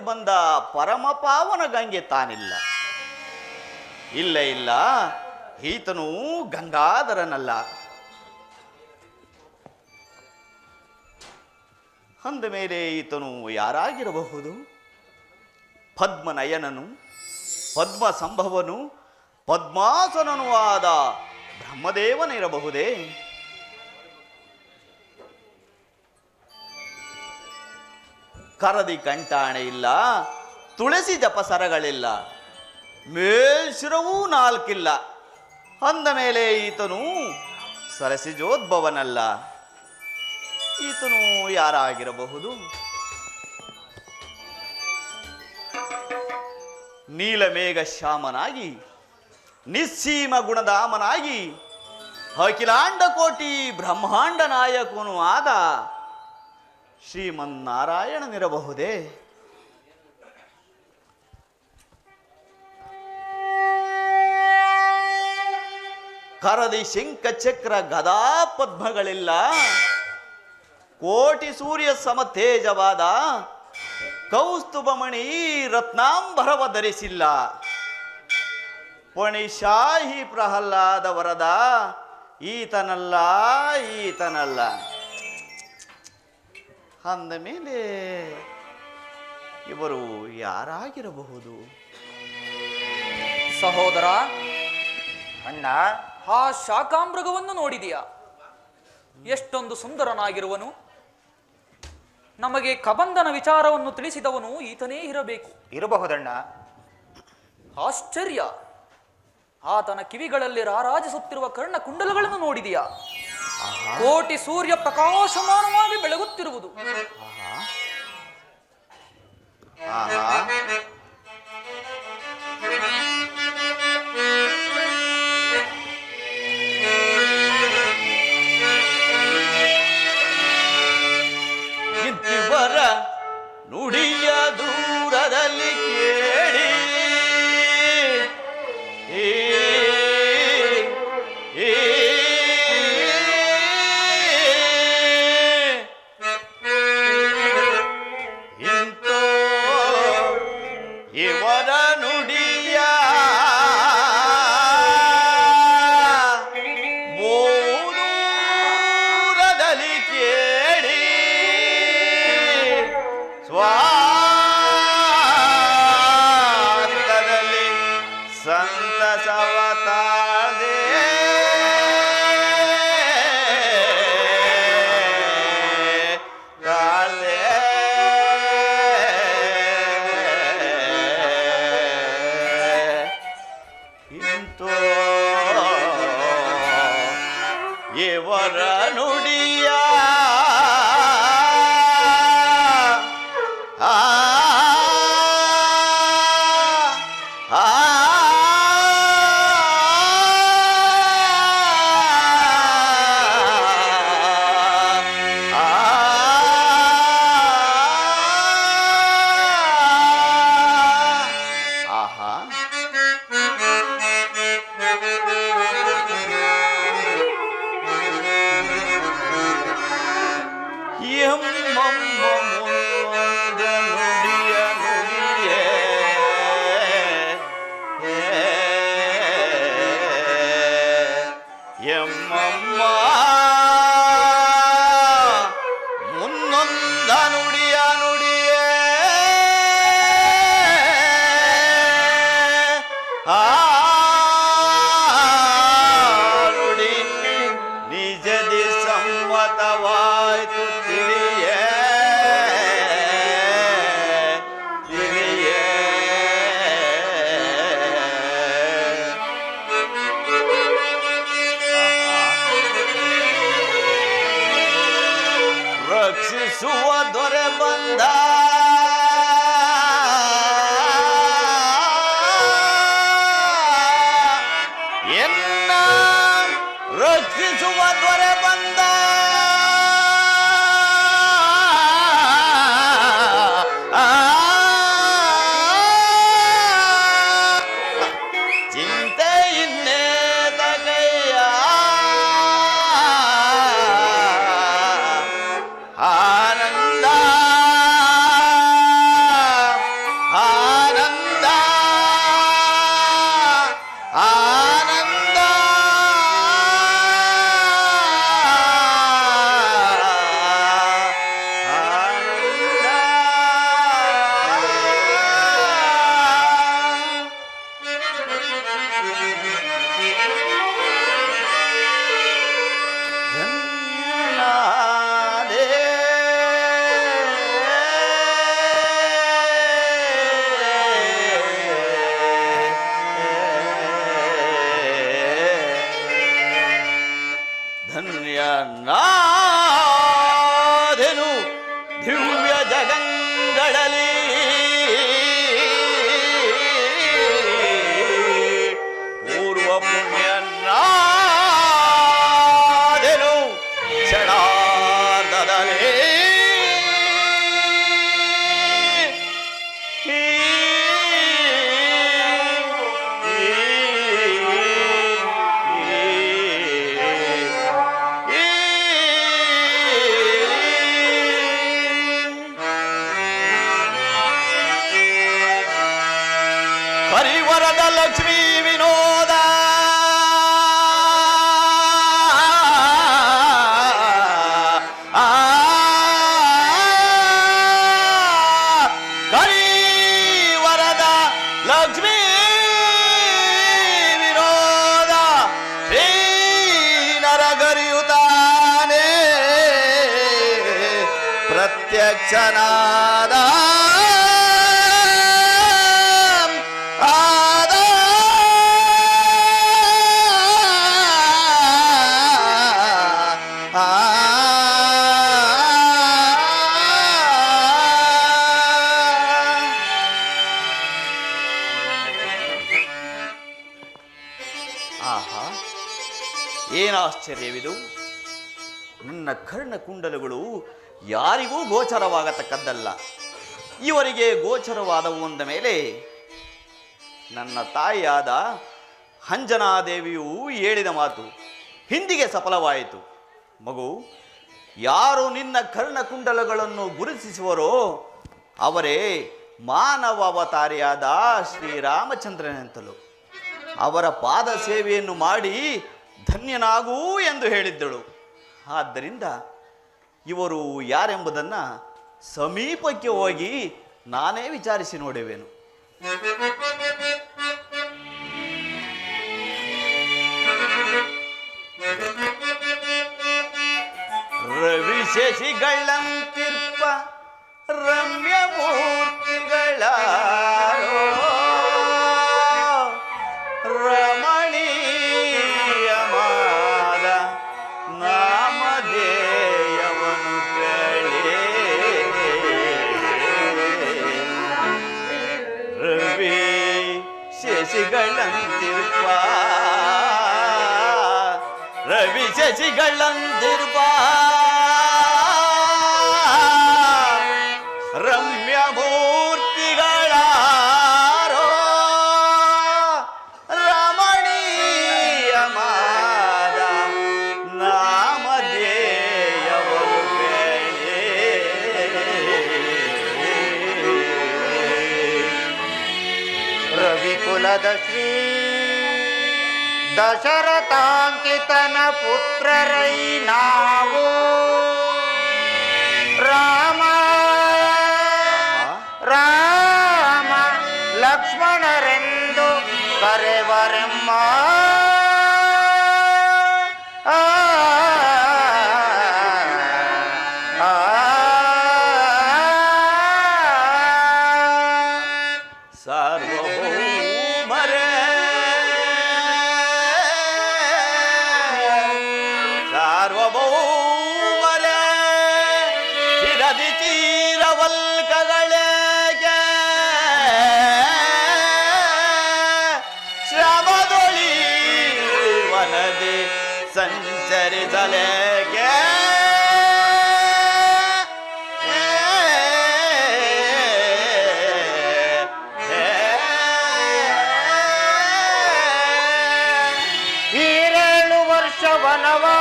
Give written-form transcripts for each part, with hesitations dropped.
ಬಂದ ಪರಮ ಪಾವನ ಗಂಗೆ ತಾನಿಲ್ಲ. ಇಲ್ಲ ಇಲ್ಲ, ಈತನು ಗಂಗಾಧರನಲ್ಲ. ಅಂದ ಮೇಲೆ ಈತನು ಯಾರಾಗಿರಬಹುದು? ಪದ್ಮನಯನನು, ಪದ್ಮ ಸಂಭವನು, ಪದ್ಮಾಸನನೂ ಆದ ಬ್ರಹ್ಮದೇವನಿರಬಹುದೇ? ಕರದಿ ಕಂಟಾಣೆ ಇಲ್ಲ, ತುಳಸಿ ಜಪಸರಗಳಿಲ್ಲ, ಮೇಲ್ಶಿರವೂ ನಾಲ್ಕಿಲ್ಲ. ಅಂದ ಮೇಲೆ ಈತನು ಸರಸಿಜೋದ್ಭವನಲ್ಲ. ಈತನು ಯಾರಾಗಿರಬಹುದು? ನೀಲಮೇಘ ಶ್ಯಾಮನಾಗಿ, ನಿಸ್ಸೀಮ ಗುಣಧಾಮನಾಗಿ, ಅಖಿಲಾಂಡ ಕೋಟಿ ಬ್ರಹ್ಮಾಂಡ ನಾಯಕನು ಆದ ಶ್ರೀಮನ್ನಾರಾಯಣನಿರಬಹುದೇ? ಕರದಿ ಶಂಖ ಚಕ್ರ ಗದಾ ಪದ್ಮಗಳಿಲ್ಲ, ಕೋಟಿ ಸೂರ್ಯ ಸಮತೇಜವಾದ ಕೌಸ್ತುಭಮಣಿ ರತ್ನಾಂಬರವ ಧರಿಸಿಲ್ಲ. ಪಣಿಶಾಹಿ ಪ್ರಹ್ಲಾದ ವರದ ಈತನಲ್ಲ, ಈತನಲ್ಲ. ಅಂದ ಮೇಲೆ ಇವರು ಯಾರಾಗಿರಬಹುದು? ಸಹೋದರ ಅಣ್ಣ, ಆ ಶಾಕಾಮೃಗವನ್ನು ನೋಡಿದೆಯಾ? ಎಷ್ಟೊಂದು ಸುಂದರನಾಗಿರುವನು. ನಮಗೆ ಕಬಂಧನ ವಿಚಾರವನ್ನು ತಿಳಿಸಿದವನು ಈತನೇ ಇರಬೇಕು. ಇರಬಹುದಣ್ಣ. ಆಶ್ಚರ್ಯ, ಆತನ ಕಿವಿಗಳಲ್ಲಿ ರಾರಾಜಿಸುತ್ತಿರುವ ಕರ್ಣ ಕುಂಡಲಗಳನ್ನು ನೋಡಿದೆಯಾ? ಕೋಟಿ ಸೂರ್ಯ ಪ್ರಕಾಶಮಾನವಾಗಿ ಬೆಳಗುತ್ತಿರುವುದು. ಇಂತಿವರ ನುಡಿಯ ದೂರದಲ್ಲಿ ಕೇಳಿ ಇವರ ನುಡಿಯ ಬೋದೂರದಲ್ಲಿ ಕೇಳಿ ಸ್ವಾಂತದಲ್ಲಿ ಸಂತಸವತಾದೆ ತಾಳ್ದೆ. ವರದ ಲಕ್ಷ್ಮೀ ವಿನೋದ ವರದ ಲಕ್ಷ್ಮೀ ವಿನೋದ ಶ್ರೀ ನರಗರಿಯುತ್ತಾನೆ ಪ್ರತ್ಯಕ್ಷನಾದ ಆಹಾ, ಏನಾಶ್ಚರ್ಯವಿದು! ನನ್ನ ಕರ್ಣಕುಂಡಲಗಳು ಯಾರಿಗೂ ಗೋಚರವಾಗತಕ್ಕದ್ದಲ್ಲ. ಇವರಿಗೆ ಗೋಚರವಾದವು ಅಂದ ಮೇಲೆ ನನ್ನ ತಾಯಿಯಾದ ಅಂಜನಾದೇವಿಯು ಹೇಳಿದ ಮಾತು ಹಿಂದಿಗೆ ಸಫಲವಾಯಿತು. ಮಗು, ಯಾರು ನಿನ್ನ ಕರ್ಣಕುಂಡಲಗಳನ್ನು ಗುರುತಿಸುವರೋ ಅವರೇ ಮಾನವ ಅವತಾರಿಯಾದ ಶ್ರೀರಾಮಚಂದ್ರನೆಂತಲು. ಅವರ ಪಾದ ಸೇವೆಯನ್ನು ಮಾಡಿ ಧನ್ಯನಾಗೂ ಎಂದು ಹೇಳಿದ್ದಳು. ಆದ್ದರಿಂದ ಇವರು ಯಾರೆಂಬುದನ್ನು ಸಮೀಪಕ್ಕೆ ಹೋಗಿ ನಾನೇ ವಿಚಾರಿಸಿ ನೋಡುವೆನು. ರವಿಶೇಷಿಗಳಂತಿರ್ಪ ರಮ್ಯ ಮೂರ್ತಿಗಳ ರಮಣೀಯವಾದ ನಾಮಧೇಯವನು ಕೇಳಿ ರವಿ ಶಶಿಗಳಂತಿರ್ಪ ರವಿ ಶಶಿಗಳಂತಿರ್ಪ ರಮ್ಯ ಮೂರ್ತಿಗಳಾರೋ ರಮಣೀಯವಾದ ನಾಮಧೇಯವನು ಕೇಳಿ ರವಿಕುಲದ ಶ್ರೀ ದಶರಥಾಂಕಿತನ ಪುತ್ರರೈ ನಾವು ರಾಮ ರಾಮ ಲಕ್ಷ್ಮಣರೆಂದು ಕರೆವರೆಮ್ಮ. ಸಾರ್ವಭೌಮರೇ ಸಾರ್ವಭೌಮರೇ ಚಿರದಿ ಚೀರವಲ್ಕಗಳೇಗೆ ಶ್ರಮದೊಳಿ ವನದಿ ಸಂಚರಿಸಲೇಗೆ ಈರೇಳು ವರ್ಷ ವನವಾಸವನನುಭವಿಸೆ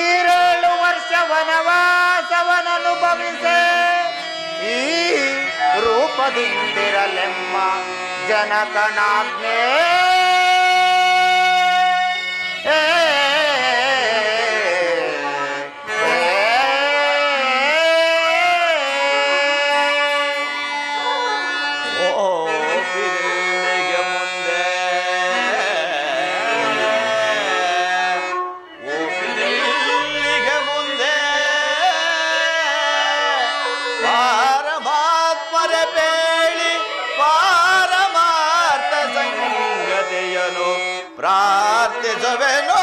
ಈರೇಳು ವರ್ಷ ವನವಾಸವನನುಭವಿಸೆ ಈ ರೂಪದಿಂದಿರಲೆಮ್ಮ ಜನಕನಾಜ್ಞೆ ಪ್ರಾರ್ಥಿಸುವೆನೋ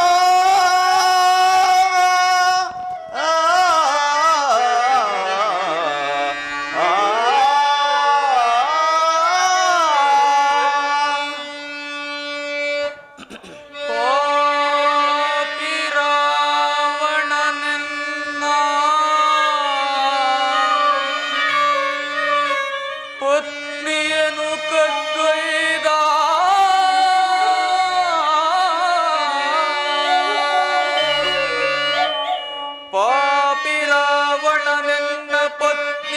ಪತ್ನಿಯನು ಕಗ್ಗೈದ ಪಾಪಿ ರಾವಣನೆನ್ನ ಪತ್ನಿ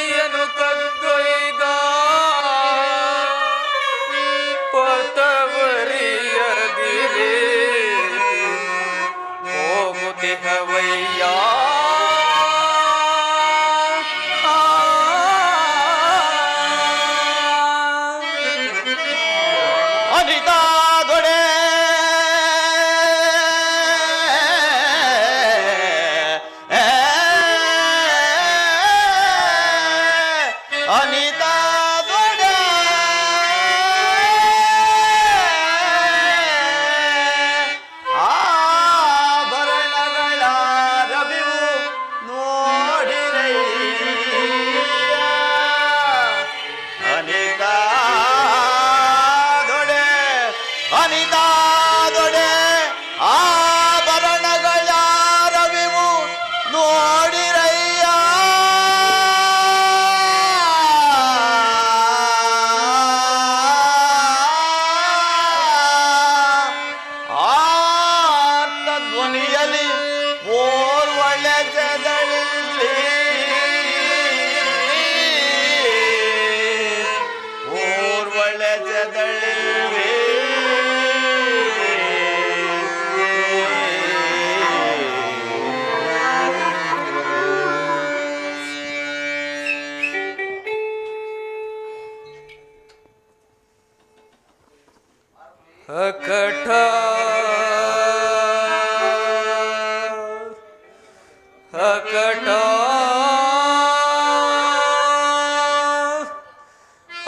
ಅಕಟ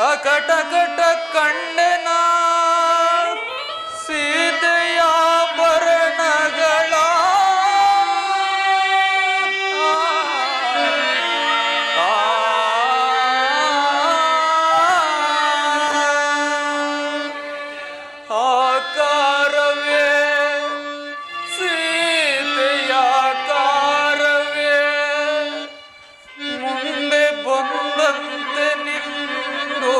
ಅಕಟಕಟ ಕಂಡೆನ ಸೀತೆಯ ಭರಣಗಳ ಆಕಾರವೇ ಸೀತೆಯ ಆಕಾರವೇ ಮುಂದೆ ಬಂದಂತೆ ನಿಂದು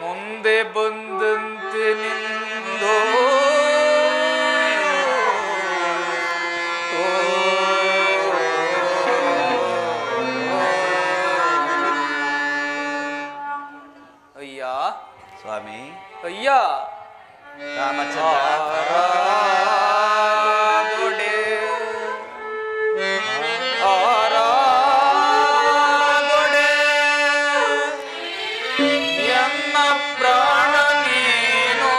ಮುಂದೆ ಬಂದಂತೆ ನಿಂದು ಅಯ್ಯ ಸ್ವಾಮಿ ಅಯ್ಯ ರಾಮಚಂದ್ರ ಆರಾಧೊಡೆ ಆರಾಧೊಡೆ ಎನ್ನ ಪ್ರಾಣ ನೀನೋ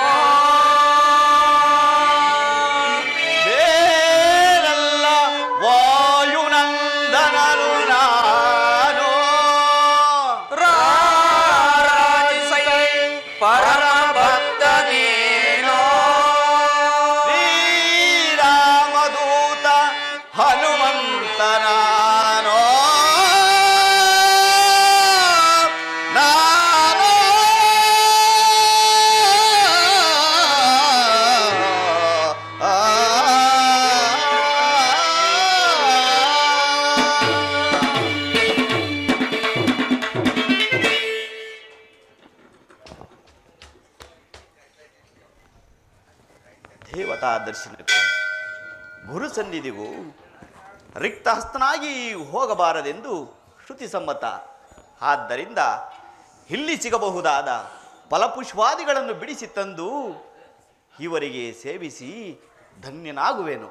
ಬೇರಲ್ಲ ವಾಯುನಂದನರು ನಾನು ರಾರಾಜಿಸೈ ಪರಮ ಭಕ್ತ ನೀನೋ ಶ್ರೀರಾಮದೂತ ಹನುಮಂತ ನಾನು ನಾನು ದೇವತಾ ದರ್ಶನಕ್ಕೂ ಗುರು ಸನ್ನಿಧಿಗೂ ರಿಕ್ತಹಸ್ತನಾಗಿ ಹೋಗಬಾರದೆಂದು ಶ್ರುತಿ ಸಮ್ಮತ. ಆದ್ದರಿಂದ ಇಲ್ಲಿ ಸಿಗಬಹುದಾದ ಫಲಪುಷ್ಪಾದಿಗಳನ್ನು ಬಿಡಿಸಿ ತಂದು ಇವರಿಗೆ ಸೇವಿಸಿ ಧನ್ಯನಾಗುವೆನು.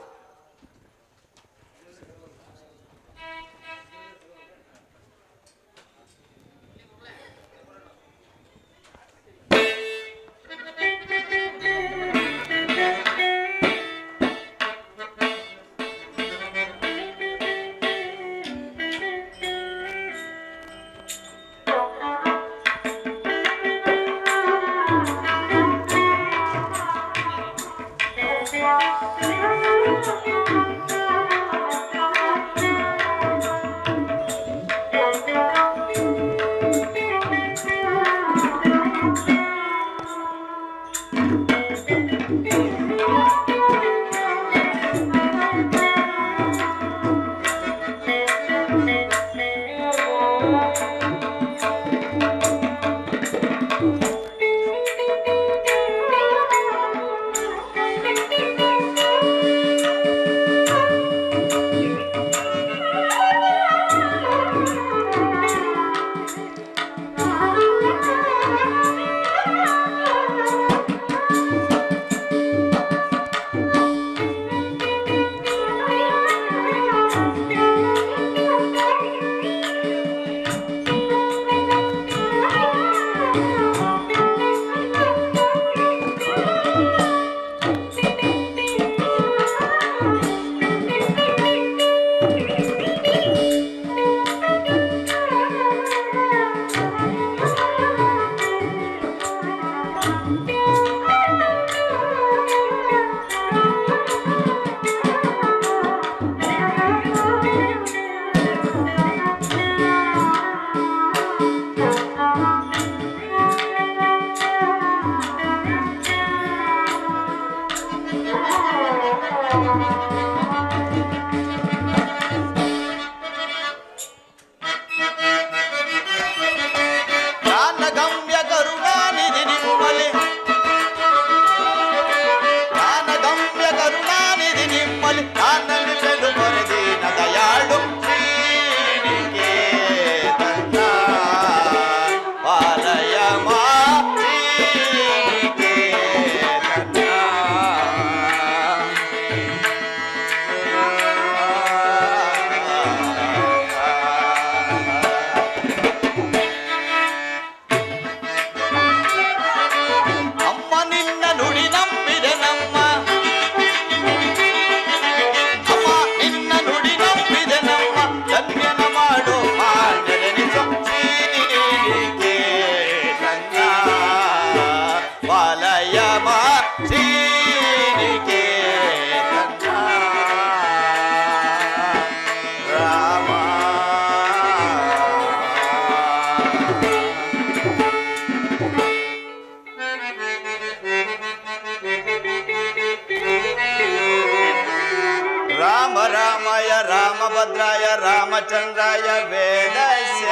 ರಾಮ ರಾಮಾಯ ರಾಮಭದ್ರಾಯ ರಾಮಚಂದ್ರಾಯ ವೇದಸ್ಯ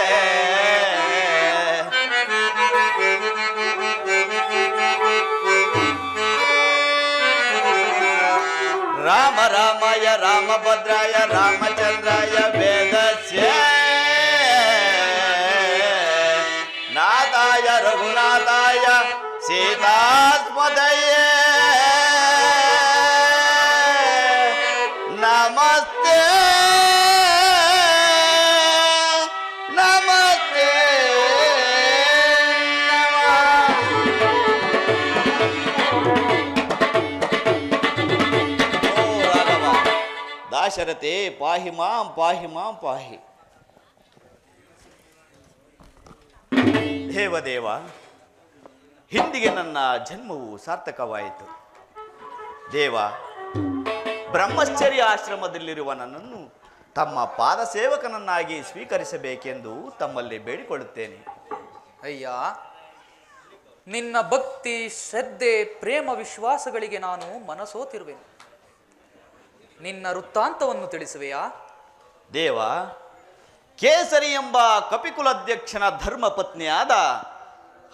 ರಾಮ ರಾಮಾಯ ರಾಮಭದ್ರಾಯ ರಾಮಚಂದ್ರಾಯ ವೇದಸ್ಯ ನಾಥಾಯ ರಘುನಾಥಾಯ ಸೀತಾಸ್ಮದಯೇ ನಮಸ್ತೆ ನಮಸ್ತೆ ದಾಶರಥೆ ಪಾಹಿ ಮಾಂ ಪಾಹಿ ಮಾಂ ಪಾಹಿ. ದೇವದೇವ, ಹಿಂದಿಗೆ ನನ್ನ ಜನ್ಮವು ಸಾರ್ಥಕವಾಯಿತು. ದೇವ, ಬ್ರಹ್ಮಚರ್ಯ ಆಶ್ರಮದಲ್ಲಿರುವ ನನ್ನನ್ನು ತಮ್ಮ ಪಾದ ಸೇವಕನನ್ನಾಗಿ ಸ್ವೀಕರಿಸಬೇಕೆಂದು ತಮ್ಮಲ್ಲಿ ಬೇಡಿಕೊಳ್ಳುತ್ತೇನೆ. ಅಯ್ಯ, ನಿನ್ನ ಭಕ್ತಿ, ಶ್ರದ್ಧೆ, ಪ್ರೇಮ, ವಿಶ್ವಾಸಗಳಿಗೆ ನಾನು ಮನಸೋತಿರುವೆನು. ನಿನ್ನ ವೃತ್ತಾಂತವನ್ನು ತಿಳಿಸುವೆಯಾ? ದೇವ, ಕೇಸರಿ ಎಂಬ ಕಪಿಕುಲಾಧ್ಯಕ್ಷನ ಧರ್ಮಪತ್ನಿಯಾದ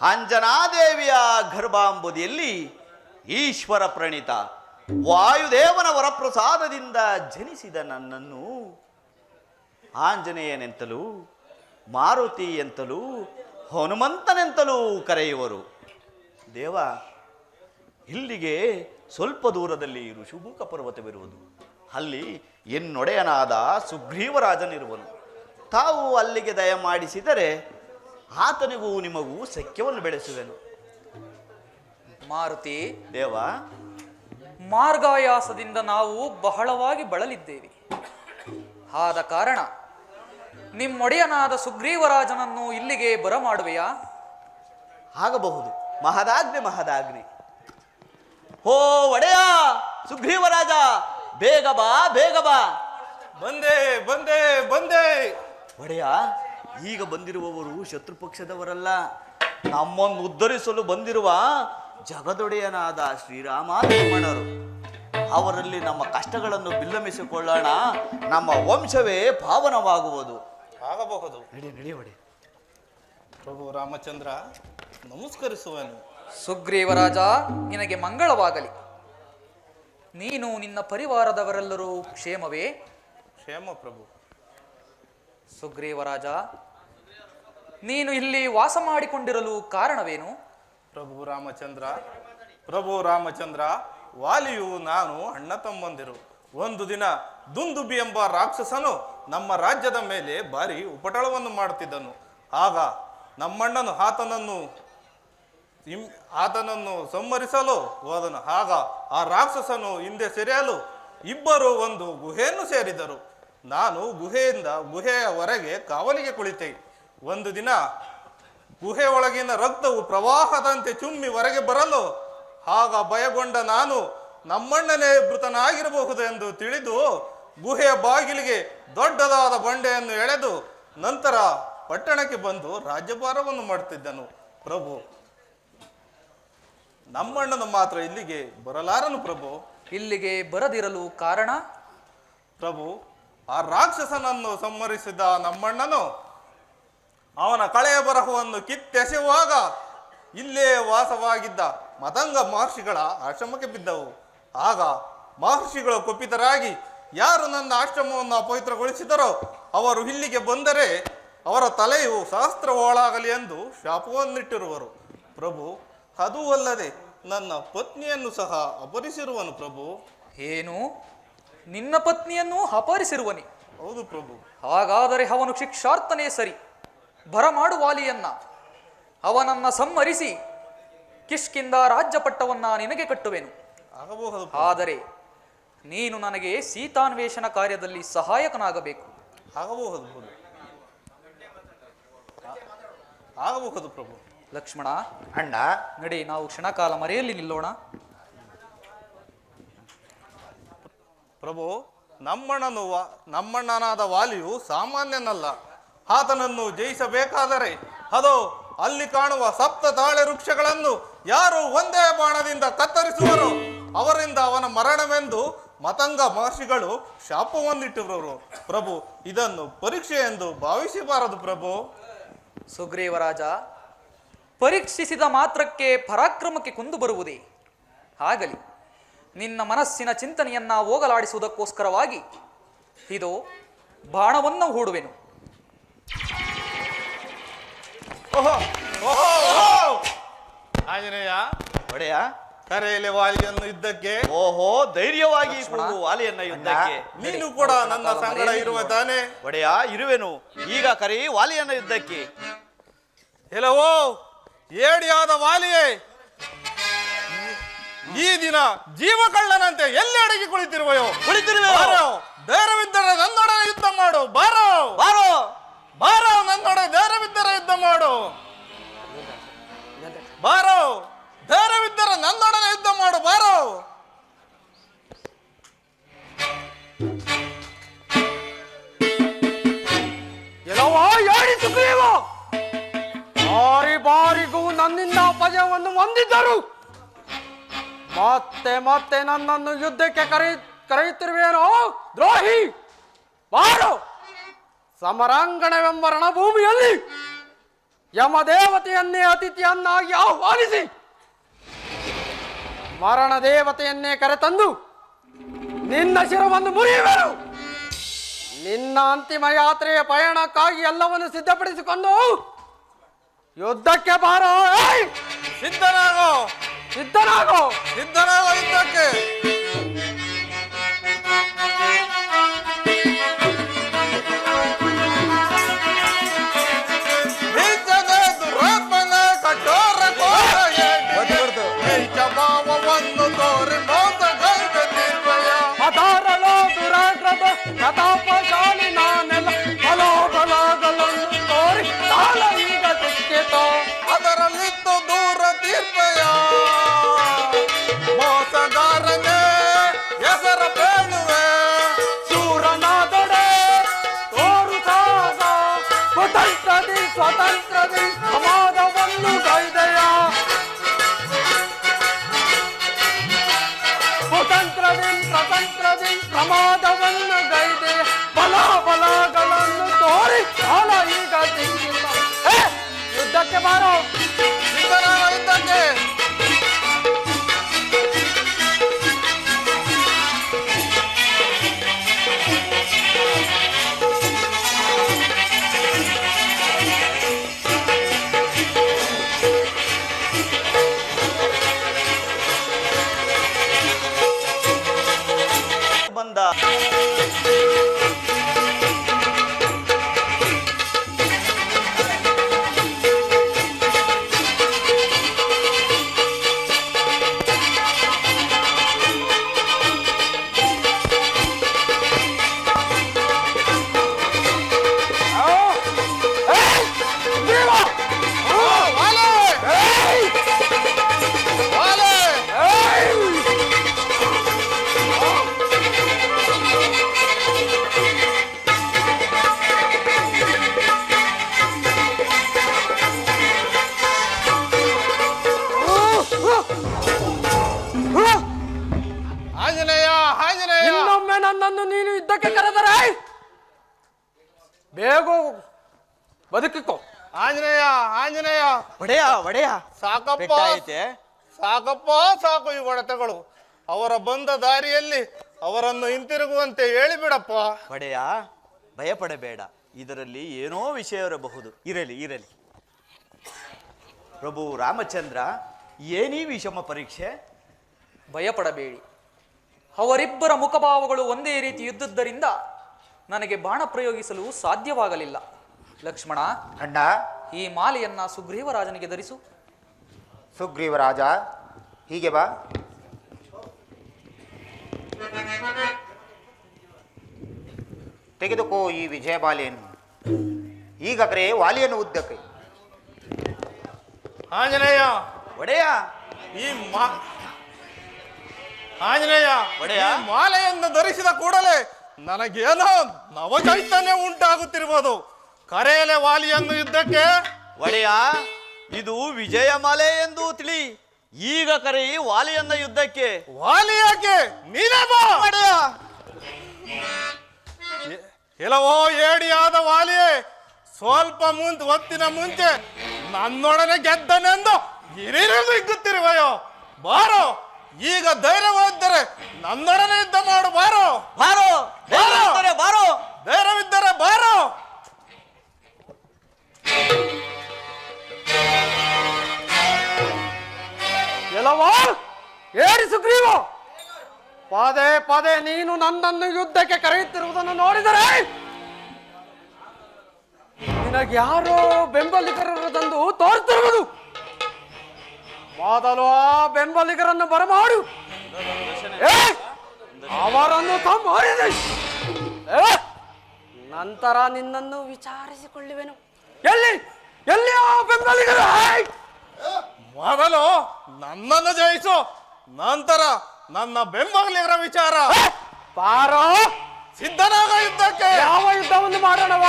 ಅಂಜನಾದೇವಿಯ ಗರ್ಭಾಂಬುದಿಯಲ್ಲಿ ಈಶ್ವರ ಪ್ರಣೀತ ವಾಯುದೇವನ ವರಪ್ರಸಾದದಿಂದ ಜನಿಸಿದ ನನ್ನನ್ನು ಆಂಜನೇಯನೆಂತಲೂ ಮಾರುತಿ ಎಂತಲೂ ಹನುಮಂತನೆಂತಲೂ ಕರೆಯುವರು. ದೇವ, ಇಲ್ಲಿಗೆ ಸ್ವಲ್ಪ ದೂರದಲ್ಲಿ ಋಷಿಮುಖ ಪರ್ವತವಿರುವುದು. ಅಲ್ಲಿ ಎನ್ನೊಡೆಯನಾದ ಸುಗ್ರೀವರಾಜನಿರುವನು. ತಾವು ಅಲ್ಲಿಗೆ ದಯಮಾಡಿಸಿದರೆ ಆತನಿಗೂ ನಿಮಗೂ ಸಖ್ಯವನ್ನು ಬೆಳೆಸುವೆನು. ಮಾರುತಿ ದೇವ, ಮಾರ್ಗಾಯಾಸದಿಂದ ನಾವು ಬಹಳವಾಗಿ ಬಳಲಿದ್ದೇವೆ. ಆದ ಕಾರಣ ನಿಮ್ಮೊಡೆಯನಾದ ಸುಗ್ರೀವರಾಜನನ್ನು ಇಲ್ಲಿಗೆ ಬರಮಾಡುವೆಯಾ? ಆಗಬಹುದು. ಮಹದಾಜ್ಞೆ ಮಹದಾಜ್ಞೆ. ಓ ಒಡೆಯ ಸುಗ್ರೀವರಾಜ, ಬೇಗ ಬಾ ಬೇಗ ಬಾ. ಬಂದೆ ಬಂದೆ ಬಂದೆ. ಒಡೆಯ, ಈಗ ಬಂದಿರುವವರು ಶತ್ರು ಪಕ್ಷದವರಲ್ಲ, ನಮ್ಮನ್ನು ಉದ್ಧರಿಸಲು ಬಂದಿರುವ ಜಗದೊಡೆಯನಾದ ಶ್ರೀರಾಮ ಲಕ್ಷ್ಮಣರು. ಅವರಲ್ಲಿ ನಮ್ಮ ಕಷ್ಟಗಳನ್ನು ಬಿಲ್ಲಮಿಸಿಕೊಳ್ಳೋಣ, ನಮ್ಮ ವಂಶವೇ ಪಾವನವಾಗುವುದು. ಆಗಬಹುದು. ನಡಿ ಒಡೆ. ಪ್ರಭು ರಾಮಚಂದ್ರ, ನಮಸ್ಕರಿಸುವನು. ಸುಗ್ರೀವರಾಜ, ನಿನಗೆ ಮಂಗಳವಾಗಲಿ. ನೀನು ನಿನ್ನ ಪರಿವಾರದವರೆಲ್ಲರೂ ಕ್ಷೇಮವೇ? ಕ್ಷೇಮ ಪ್ರಭು. ಸುಗ್ರೀವರಾಜ, ನೀನು ಇಲ್ಲಿ ವಾಸ ಮಾಡಿಕೊಂಡಿರಲು ಕಾರಣವೇನು? ಪ್ರಭು ರಾಮಚಂದ್ರ, ವಾಲಿಯು ನಾನು ಅಣ್ಣ ತಮ್ಮಂದಿರು. ಒಂದು ದಿನ ದುಂದುಬಿ ಎಂಬ ರಾಕ್ಷಸನು ನಮ್ಮ ರಾಜ್ಯದ ಮೇಲೆ ಭಾರಿ ಉಪಟಳವನ್ನು ಮಾಡುತ್ತಿದ್ದನು. ಆಗ ನಮ್ಮಣ್ಣನು ಆತನನ್ನು ಸಂಹರಿಸಲು ಹೋದನು. ಆಗ ಆ ರಾಕ್ಷಸನು ಹಿಂದೆ ಸೆರೆಯಲು ಇಬ್ಬರು ಒಂದು ಗುಹೆಯನ್ನು ಸೇರಿದರು. ನಾನು ಗುಹೆಯ ಹೊರಗೆ ಕಾವಲಿಗೆ ಕುಳಿತೆ. ಒಂದು ದಿನ ಗುಹೆ ಒಳಗಿನ ರಕ್ತವು ಪ್ರವಾಹದಂತೆ ಚುಮ್ಮಿ ಹೊರಗೆ ಬರಲು, ಆಗ ಭಯಗೊಂಡ ನಾನು ನಮ್ಮಣ್ಣನೇ ಮೃತನಾಗಿರಬಹುದು ಎಂದು ತಿಳಿದು ಗುಹೆಯ ಬಾಗಿಲಿಗೆ ದೊಡ್ಡದಾದ ಬಂಡೆಯನ್ನು ಎಳೆದು ನಂತರ ಪಟ್ಟಣಕ್ಕೆ ಬಂದು ರಾಜ್ಯಭಾರವನ್ನು ಮಾಡುತ್ತಿದ್ದನು. ಪ್ರಭು, ನಮ್ಮಣ್ಣನು ಮಾತ್ರ ಇಲ್ಲಿಗೆ ಬರಲಾರನು. ಪ್ರಭು, ಇಲ್ಲಿಗೆ ಬರದಿರಲು ಕಾರಣ? ಪ್ರಭು, ಆ ರಾಕ್ಷಸನನ್ನು ಸಂಹರಿಸಿದ ನಮ್ಮಣ್ಣನು ಅವನ ಕಳೆಯ ಬರಹವನ್ನು ಕಿತ್ತೆಸೆಯುವಾಗ ಇಲ್ಲೇ ವಾಸವಾಗಿದ್ದ ಮತಂಗ ಮಹರ್ಷಿಗಳ ಆಶ್ರಮಕ್ಕೆ ಬಿದ್ದವು. ಆಗ ಮಹರ್ಷಿಗಳು ಕುಪಿತರಾಗಿ ಯಾರು ನನ್ನ ಆಶ್ರಮವನ್ನು ಅಪವಿತ್ರಗೊಳಿಸಿದರೋ ಅವರು ಇಲ್ಲಿಗೆ ಬಂದರೆ ಅವರ ತಲೆಯು ಸಹಸ್ರವೋಳಾಗಲಿ ಎಂದು ಶಾಪವನ್ನಿಟ್ಟಿರುವರು. ಪ್ರಭು, ಅದೂ ಅಲ್ಲದೆ ನನ್ನ ಪತ್ನಿಯನ್ನು ಸಹ ಅಪಹರಿಸಿರುವನು. ಪ್ರಭು. ಏನು? ನಿನ್ನ ಪತ್ನಿಯನ್ನು ಅಪಹರಿಸಿರುವನಿ? ಹೌದು ಪ್ರಭು. ಹಾಗಾದರೆ ಅವನು ಶಿಕ್ಷಾರ್ಥನೇ ಸರಿ. ಬರಮಾಡು ವಾಲಿಯನ್ನ. ಅವನನ್ನ ಸಂಹರಿಸಿ ಕಿಷ್ಕಿಂದ ರಾಜ್ಯ ಪಟ್ಟವನ್ನ ನಿನಗೆ ಕಟ್ಟುವೆನು. ಆಗಬಹುದು. ಆದರೆ ನೀನು ನನಗೆ ಸೀತಾನ್ವೇಷಣ ಕಾರ್ಯದಲ್ಲಿ ಸಹಾಯಕನಾಗಬೇಕು. ಆಗಬಹುದು ಆಗಬಹುದು ಪ್ರಭು. ಲಕ್ಷ್ಮಣ, ಅಣ್ಣ, ನಡಿ, ನಾವು ಕ್ಷಣಕಾಲ ಮರೆಯಲ್ಲಿ ನಿಲ್ಲೋಣ. ಪ್ರಭು, ನಮ್ಮಣ್ಣನಾದ ವಾಲಿಯು ಸಾಮಾನ್ಯನಲ್ಲ. ಆತನನ್ನು ಜಯಿಸಬೇಕಾದರೆ ಅದೋ ಅಲ್ಲಿ ಕಾಣುವ ಸಪ್ತ ತಾಳೆ ವೃಕ್ಷಗಳನ್ನು ಯಾರು ಒಂದೇ ಬಾಣದಿಂದ ಕತ್ತರಿಸುವರೋ ಅವರಿಂದ ಅವನ ಮರಣವೆಂದು ಮತಂಗ ಮಹರ್ಷಿಗಳು ಶಾಪವನ್ನಿಟ್ಟಿರುವರು ಪ್ರಭು. ಇದನ್ನು ಪರೀಕ್ಷೆ ಎಂದು ಭಾವಿಸಬಾರದು ಪ್ರಭು. ಸುಗ್ರೀವರಾಜ, ಪರೀಕ್ಷಿಸಿದ ಮಾತ್ರಕ್ಕೆ ಪರಾಕ್ರಮಕ್ಕೆ ಕುಂದು ಬರುವುದೇ? ಆಗಲಿ, ನಿನ್ನ ಮನಸ್ಸಿನ ಚಿಂತನೆಯನ್ನ ಹೋಗಲಾಡಿಸುವುದಕ್ಕೋಸ್ಕರವಾಗಿ ಇದು ಬಾಣವನ್ನು ಹೂಡುವೆನು. ಆಂಜನೇಯ, ಒಡೆಯ, ಕರೆಯಲೆ ವಾಲಿಯನ್ನು ಯುದ್ಧಕ್ಕೆ. ಓಹೋ, ಧೈರ್ಯವಾಗಿ ಲಕ್ಷ್ಮಣ. ಕೂಗು ವಾಲಿಯನ್ನ ಯುದ್ಧಕ್ಕೆ. ನೀನು ಕೂಡ ನನ್ನ ಸಂಗಡ ಇರುವ ತಾನೆ? ಒಡೆಯ, ಇರುವೆನು. ಈಗ ಕರಿ ವಾಲಿಯನ್ನ ಯುದ್ಧಕ್ಕೆ. ಎಲ್ಲವೋ ಏಡಿಯಾದ ವಾಲಿಯೇ, ಈ ದಿನ ಜೀವಕಳ್ಳನಂತೆ ಎಲ್ಲಿ ಅಡಗಿ ಕುಳಿತಿರುವೆಯೋ? ಬಾರೋ, ಧೈರ್ಯವಿದ್ದರೆ ನನ್ನೊಡನೆ ಯುದ್ಧ ಮಾಡು. ಬಾರೋ ಬಾರೋ ಬಾರೋ, ನನ್ನೊಡನೆ ಧೈರ್ಯವಿದ್ದರೆ ಯುದ್ಧ ಮಾಡು. ಬಾರೋ, ಧೈರ್ಯವಿದ್ದರೆ ನನ್ನೊಡನೆ ಯುದ್ಧ ಮಾಡು. ಬಾರೋ. ಎಲ್ಲವೋ ಹೇಳಿ ಸುಗ್ರೀವ, ಬಾರಿ ಬಾರಿಗೂ ನನ್ನಿಂದ ಅಪಜಯವನ್ನು ಹೊಂದಿದ್ದರು ಮತ್ತೆ ಮತ್ತೆ ನನ್ನನ್ನು ಯುದ್ಧಕ್ಕೆ ಕರೆಯುತ್ತಿರುವೇನೋ ದ್ರೋಹಿ. ಬಾರು, ಸಮರಾಂಗಣವೆಂಬ ರಣಭೂಮಿಯಲ್ಲಿ ಯಮದೇವತೆಯನ್ನೇ ಅತಿಥಿಯನ್ನಾಗಿ ಆಹ್ವಾನಿಸಿ ಮರಣ ದೇವತೆಯನ್ನೇ ಕರೆತಂದು ನಿನ್ನ ಶಿರವನ್ನು ಮುರಿಯುವೆನು. ನಿನ್ನ ಅಂತಿಮ ಯಾತ್ರೆಯ ಪಯಣಕ್ಕಾಗಿ ಎಲ್ಲವನ್ನು ಸಿದ್ಧಪಡಿಸಿಕೊಂಡು ಯುದ್ಧಕ್ಕೆ ಬಾರೋ. ಸಿದ್ಧನಾಗೋ, ಸಿದ್ಧನಾಗೋ, ಸಿದ್ಧನಾಗೋ ಯುದ್ಧಕ್ಕೆ. ಕಠೋರ ಭಾವವನ್ನು ತೋರಿ ಮೋಸಗೈರ್ವಯ ಅಧಾರಳ ದುರಾಗ್ರದ ಪ್ರತಾಪಶಾಲಿ ನಾನೆಲ್ಲ ಫಲೋಫಲಗಳನ್ನು ತೋರಿ ಕಾಲ ಈಗ ಸಿಕ್ಕಿತೋ. ಅದರಲ್ಲಿತ್ತು ದೂರ ತೀರ್ಪಯ ಮೋಸಗಾರನೇ ಹೆಸರ ಬೇಡುವೆ. ಶೂರನಾದೊಡೆ ತೋರು ಸಾಗ ಸ್ವತಂತ್ರದಿ ಸ್ವತಂತ್ರದಿ ಸಮಾಜವನ್ನು ಗೈದೆಯ. ಸ್ವತಂತ್ರದಿ ಸ್ವತಂತ್ರದಿ ಪ್ರಮಾದವನ್ನು ಗೈದೆಯ. ಬಲಗಳನ್ನು ತೋರಿ ಕಾಲ ಈಗ ಸಿಕ್ಕಿಲ್ಲ. ಯುದ್ಧಕ್ಕೆ ಬಾರೋ. ಸಿದ್ಧನಾಗೋ ಯುದ್ಧಕ್ಕೆ. ಬಂದ ಆಂಜನೇಯ, ಆಂಜನೇಯ, ಇನ್ನೊಮ್ಮೆ ನನ್ನನ್ನು ನೀನು ಯುದ್ಧಕ್ಕೆ ಕರೆದರೆ ಬೇಗ ಬದುಕಿಕೋ. ಆಂಜನೇಯ, ಆಂಜನೇಯ. ಒಡೆಯ, ಒಡೆಯ, ಸಾಕಪ್ಪ, ಪೆಟ್ಟಾಯಿತೆ. ಸಾಕಪ್ಪ, ಸಾಕು ಈ ಹೊಡೆತಗಳು. ಅವರ ಬಂದ ದಾರಿಯಲ್ಲಿ ಅವರನ್ನು ಹಿಂತಿರುಗುವಂತೆ ಹೇಳಿಬಿಡಪ್ಪ. ಒಡೆಯ, ಭಯಪಡಬೇಡ. ಇದರಲ್ಲಿ ಏನೋ ವಿಷಯ ಇರಬಹುದು. ಇರಲಿ ಇರಲಿ. ಪ್ರಭು ರಾಮಚಂದ್ರ, ಏನೀ ವಿಷಮ ಪರೀಕ್ಷೆ? ಭಯಪಡಬೇಡಿ. ಅವರಿಬ್ಬರ ಮುಖಭಾವಗಳು ಒಂದೇ ರೀತಿ ಇದ್ದುದರಿಂದ ನನಗೆ ಬಾಣ ಪ್ರಯೋಗಿಸಲು ಸಾಧ್ಯವಾಗಲಿಲ್ಲ. ಲಕ್ಷ್ಮಣ, ಅಣ್ಣ, ಈ ಮಾಲೆಯನ್ನ ಸುಗ್ರೀವರಾಜನಿಗೆ ಧರಿಸು. ಸುಗ್ರೀವರಾಜ, ಹೀಗೆ ಬಾ. ತೆಗೆದುಕೋ ಈ ವಿಜಯಮಾಲೆಯನ್ನು. ಈಗ ಕರೆ ವಾಲಿಯನ್ನು ಉದ್ದಕ್ಕೆ. ಆಂಜನೇಯ, ಒಡೆಯ, ಈ ಆಂಜನೇಯ, ಒಡೆಯ. ಈ ಮಾಲೆಯನ್ನು ಧರಿಸಿದ ಕೂಡಲೇ ನನಗೇನೋ ನವಚೈತನ್ಯ ಉಂಟಾಗುತ್ತಿರುವುದು. ಕರೆಯಲೆ ವಾಲಿಯನ್ನು ಯುದ್ಧಕ್ಕೆ. ಒಡೆಯ, ಇದು ವಿಜಯಮಾಲೆ ಎಂದು ತಿಳಿ. ಈಗ ಕರೆಯಿ ವಾಲಿಯನ್ನ ಯುದ್ಧಕ್ಕೆ. ವಾಲಿ ಯಾಕೆ? ನೀನೇ ಬಾ. ಒಡೆಯ. ಕೆಲವೋ ಏಡಿಯಾದ ವಾಲಿಯೇ, ಸ್ವಲ್ಪ ಹೊತ್ತಿನ ಮುಂಚೆ ನನ್ನೊಡನೆ ಗೆದ್ದನೆಂದು ಹಿರಿಯರು ಹಿಗ್ಗುತ್ತಿರುವೆಯೋ? ಬಾರೋ, ಈಗ ಧೈರ್ಯವಿದ್ದರೆ ನನ್ನೊಡನೆ ಯುದ್ಧ ಮಾಡು. ಬಾರೋ ಬಾರೋ ಧೈರ್ಯವಿದ್ದರೆ ಬಾರೋ. ಧೈರ್ಯವಿದ್ದರೆ ಬಾರೋ. ಎಲ್ಲವೋ ಏರಿ ಸುಗ್ರೀವ, ಪದೇ ಪದೇ ನೀನು ನನ್ನನ್ನು ಯುದ್ಧಕ್ಕೆ ಕರೆಯುತ್ತಿರುವುದನ್ನು ನೋಡಿದರೆ ನಿನಗೆ ಯಾರೋ ಬೆಂಬಲಿಗರದಂದು ತೋರುತ್ತಿರುವುದು. ಮೊದಲು ಆ ಬೆಂಬಲಿಗರನ್ನು ಬರಮಾಡು, ಅವರನ್ನು ಸಂಹರಿಸಿ, ನಂತರ ನಿನ್ನನ್ನು ವಿಚಾರಿಸಿಕೊಳ್ಳುವೆನು. ಎಲ್ಲಿ ಎಲ್ಲಿ ಆ ಬೆಂಬಲಿಗರು? ಮೊದಲು ನನ್ನನ್ನು ಜಯಿಸು, ನಂತರ ನನ್ನ ಬೆಂಬಲಿಗರ ವಿಚಾರ. ಬಾರೋ, ಸಿದ್ಧನಾಗ ಯುದ್ಧಕ್ಕೆ. ಯಾವ ಯುದ್ಧವನ್ನು ಮಾಡೋಣವ?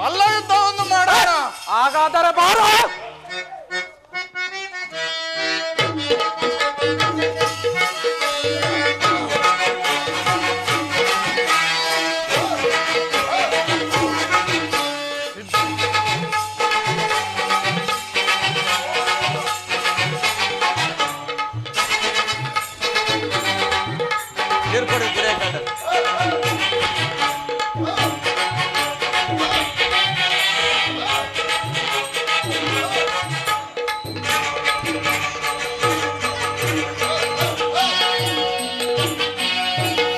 ಮಲ್ಲ ಯುದ್ಧವನ್ನು ಮಾಡೋಣ. ಹಾಗಾದರೆ ಬಾರೋ. ಏರ್ಪಡಿ ಗುರೇಕಾಂಡ.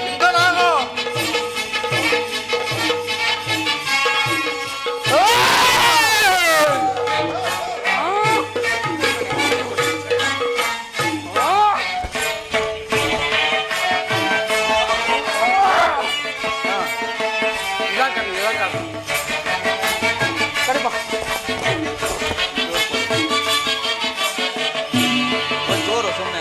ಸಿದ್ಧನಾಗು. ಒಂದ್ ಜೋರು ಸುಮ್ಮನೆ.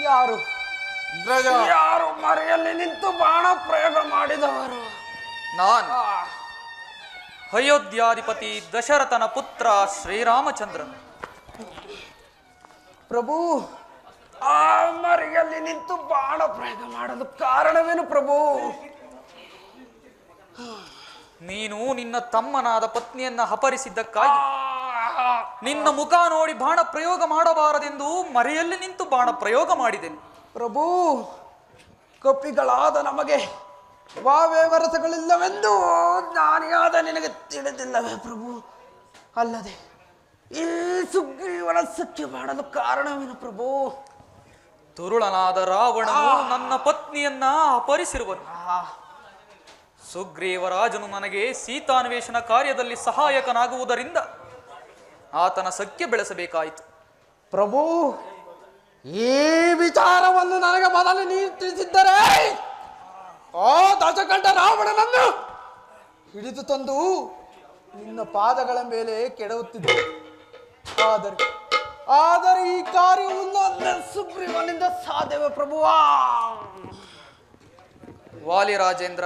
ಯಾರು ಇಂದ್ರಜ, ಯಾರು ಮರೆಯಲ್ಲಿ ನಿಂತು ಬಾಣ ಪ್ರಯೋಗ ಮಾಡಿದವರು? ನಾನು ಅಯೋಧ್ಯಾಧಿಪತಿ ದಶರಥನ ಪುತ್ರ ಶ್ರೀರಾಮಚಂದ್ರನು. ಪ್ರಭು, ಆ ಮರೆಯಲ್ಲಿ ನಿಂತು ಬಾಣ ಪ್ರಯೋಗ ಮಾಡಲು ಕಾರಣವೇನು ಪ್ರಭು? ನೀನು ನಿನ್ನ ತಮ್ಮನಾದ ಪತ್ನಿಯನ್ನ ಅಪಹರಿಸಿದ್ದಕ್ಕಾಗಿ ನಿನ್ನ ಮುಖ ನೋಡಿ ಬಾಣ ಪ್ರಯೋಗ ಮಾಡಬಾರದೆಂದು ಮರೆಯಲ್ಲಿ ನಿಂತು ಬಾಣ ಪ್ರಯೋಗ ಮಾಡಿದೆನು. ಪ್ರಭು, ಕಪಿಗಳಾದ ನಮಗೆ ವಾವೇ ವರಸಗಳಿಲ್ಲವೆಂದು ಜ್ಞಾನಿಯಾದ ನಿನಗೆ ತಿಳಿದಿಲ್ಲವೇ ಪ್ರಭು? ಅಲ್ಲದೆ ಈ ಸುಗ್ರೀವನ ಸಖ್ಯ ಮಾಡಲು ಕಾರಣವೇನು ಪ್ರಭು? ತುರುಳನಾದ ರಾವಣನು ನನ್ನ ಪತ್ನಿಯನ್ನ ಅಪಹರಿಸಿರುವನು. ಸುಗ್ರೀವರಾಜನು ನನಗೆ ಸೀತಾನ್ವೇಷಣ ಕಾರ್ಯದಲ್ಲಿ ಸಹಾಯಕನಾಗುವುದರಿಂದ ಆತನ ಸಖ್ಯ ಬೆಳೆಸಬೇಕಾಯಿತು. ಪ್ರಭು, ಈ ವಿಚಾರವನ್ನು ನನಗೆ ಮೊದಲು ನೀವು ತಿಳಿಸಿದ್ದರೆ ಆ ದಶಕಂಠ ರಾವಣನನ್ನು ಹಿಡಿದು ತಂದು ನಿನ್ನ ಪಾದಗಳ ಮೇಲೆ ಕೆಡವುತ್ತಿದ್ದೆ. ಆದರೆ ಈ ಕಾರ್ಯವು ನನ್ನ ಸುಗ್ರೀವನಿಂದ ಸಾಧ್ಯವೇ ಪ್ರಭುವಾ? ವಾಲಿರಾಜೇಂದ್ರ,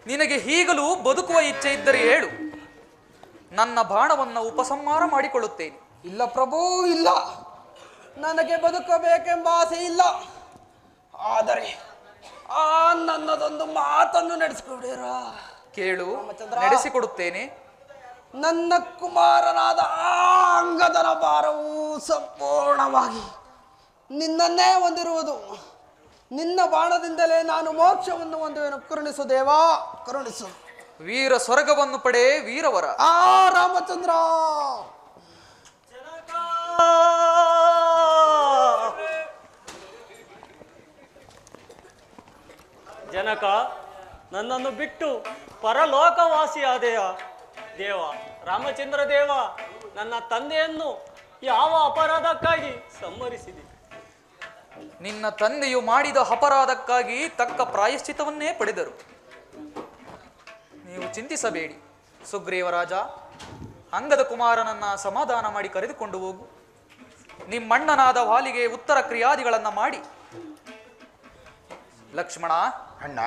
ನಿನಗೆ ಈಗಲೂ ಬದುಕುವ ಇಚ್ಛೆ ಇದ್ದರೆ ಹೇಳು, ನನ್ನ ಬಾಣವನ್ನು ಉಪಸಂಹಾರ ಮಾಡಿಕೊಳ್ಳುತ್ತೇನೆ. ಇಲ್ಲ ಪ್ರಭು, ಇಲ್ಲ, ನನಗೆ ಬದುಕಬೇಕೆಂಬ ಆಸೆ ಇಲ್ಲ. ಆದರೆ ಆ ನನ್ನದೊಂದು ಮಾತನ್ನು ನಡೆಸಿಕೊಡಿರ. ಕೇಳು, ನಡೆಸಿಕೊಡುತ್ತೇನೆ. ನನ್ನ ಕುಮಾರನಾದ ಆ ಅಂಗದನ ಭಾರವು ಸಂಪೂರ್ಣವಾಗಿ ನಿನ್ನನ್ನೇ ಹೊಂದಿರುವುದು. ನಿನ್ನ ಬಾಣದಿಂದಲೇ ನಾನು ಮೋಕ್ಷವನ್ನು ಹೊಂದುವೆನು. ಕರುಣಿಸು ದೇವಾ, ಕರುಣಿಸು. ವೀರ ಸ್ವರ್ಗವನ್ನು ಪಡೆ ವೀರವರ. ಆ ರಾಮಚಂದ್ರ, ಜನಕ, ನನ್ನನ್ನು ಬಿಟ್ಟು ಪರಲೋಕವಾಸಿಯಾದೆಯ ದೇವ ರಾಮಚಂದ್ರ ದೇವ, ನನ್ನ ತಂದೆಯನ್ನು ಯಾವ ಅಪರಾಧಕ್ಕಾಗಿ ಸಂಹರಿಸಿದೆ? ನಿನ್ನ ತಂದೆಯು ಮಾಡಿದ ಅಪರಾಧಕ್ಕಾಗಿ ತಕ್ಕ ಪ್ರಾಯಶ್ಚಿತವನ್ನೇ ಪಡೆದರು. ನೀವು ಚಿಂತಿಸಬೇಡಿ ಸುಗ್ರೀವರಾಜ. ಅಂಗದ ಕುಮಾರನನ್ನ ಸಮಾಧಾನ ಮಾಡಿ ಕರೆದುಕೊಂಡು ಹೋಗು. ನಿಮ್ಮಣ್ಣನಾದ ವಾಲಿಗೆ ಉತ್ತರ ಕ್ರಿಯಾದಿಗಳನ್ನ ಮಾಡಿ. ಲಕ್ಷ್ಮಣ, ಅಣ್ಣ,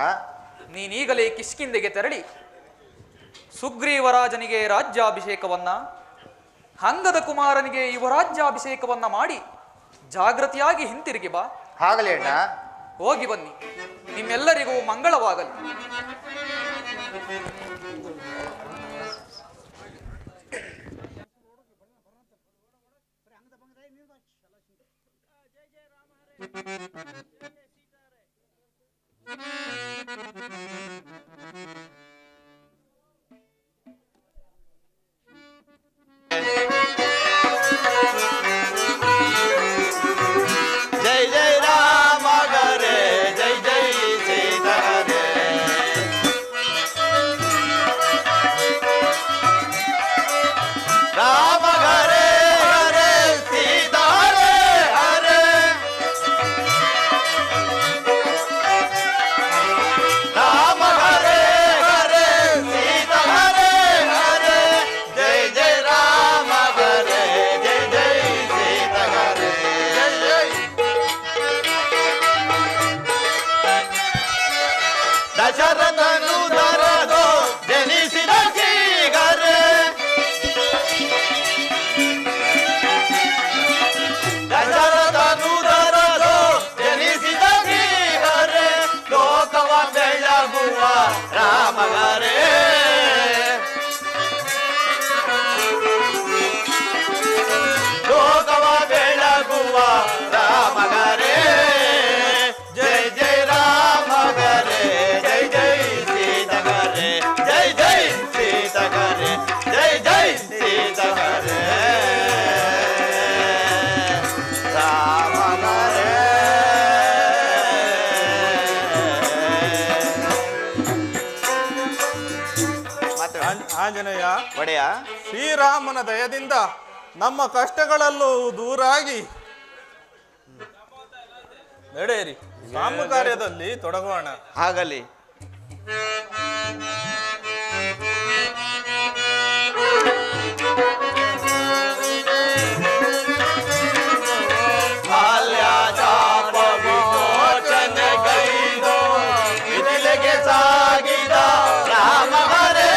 ನೀನೀಗಲೇ ಕಿಷ್ಕಿಂದೆಗೆ ತೆರಳಿ ಸುಗ್ರೀವರಾಜನಿಗೆ ರಾಜ್ಯಾಭಿಷೇಕವನ್ನ, ಅಂಗದ ಕುಮಾರನಿಗೆ ಯುವರಾಜ್ಯಾಭಿಷೇಕವನ್ನ ಮಾಡಿ ಜಾಗೃತಿಯಾಗಿ ಹಿಂತಿರುಗಿ ಬಾ. ಆಗಲಿ ಅಣ್ಣ. ಹೋಗಿ ಬನ್ನಿ. ನಿಮ್ಮೆಲ್ಲರಿಗೂ ಮಂಗಳವಾಗಲಿ. ಜೈ ಜೈ ರಾಮ ಗರೆ ಜೈ ಜೈ ಸೀತಾ ಹರೆ. ರಾಮ ಗರೆ ಹರೆ ಸೀತಾ ಹರೆ ಹರೆ. ರಾಮ ಗರೆ ಹರೆ ಸೀತಾ ಹರೆ ಹರೆ. ಜೈ ಜೈ ರಾಮ ಗರೆ ಜೈ ಜೈ ಸೀತಾ ಹರೆ. ಜೈ ಜೈ ದಶರಥನು ದರದೋ ಜನಿಸಿದ ಶ್ರೀಗರೆ. ದಶರಥನು ದರದೋ ಜನಿಸಿದ ಶ್ರೀಗರೆ. ಲೋಕವ ಬೆಳಗುವ ರಾಮಗರೆ. ಲೋಕವ ಬೆಳಗುವ ರಾಮಗರೆ. ಜೈ ಜೈ ರಾಮಗರೆ ಜೈ ಜೈ ಸೀತಗರೆ. ಜೈ ಜೈ ಸೀತಗರೆ ಜೈ ಜೈ ಸೀತಗರೆ. ರಾಮಗರೆ. ಆಂಜನೇಯ, ಒಡೆಯ, ಶ್ರೀರಾಮನ ದಯದಿಂದ ನಮ್ಮ ಕಷ್ಟಗಳಲ್ಲೂ ದೂರಾಗಿ ನಡೆಯಿರಿ. ಸ್ವಾಮಿ ಕಾರ್ಯದಲ್ಲಿ ತೊಡಗೋಣ. ಆಗಲಿ. ಬಾಲ್ಯಾಚಾಪ ವಿಮೋಚನೆಗೈದು ಮಿಥಿಲೆಗೆ ಸಾಗಿದ ರಾಮಗರೆ.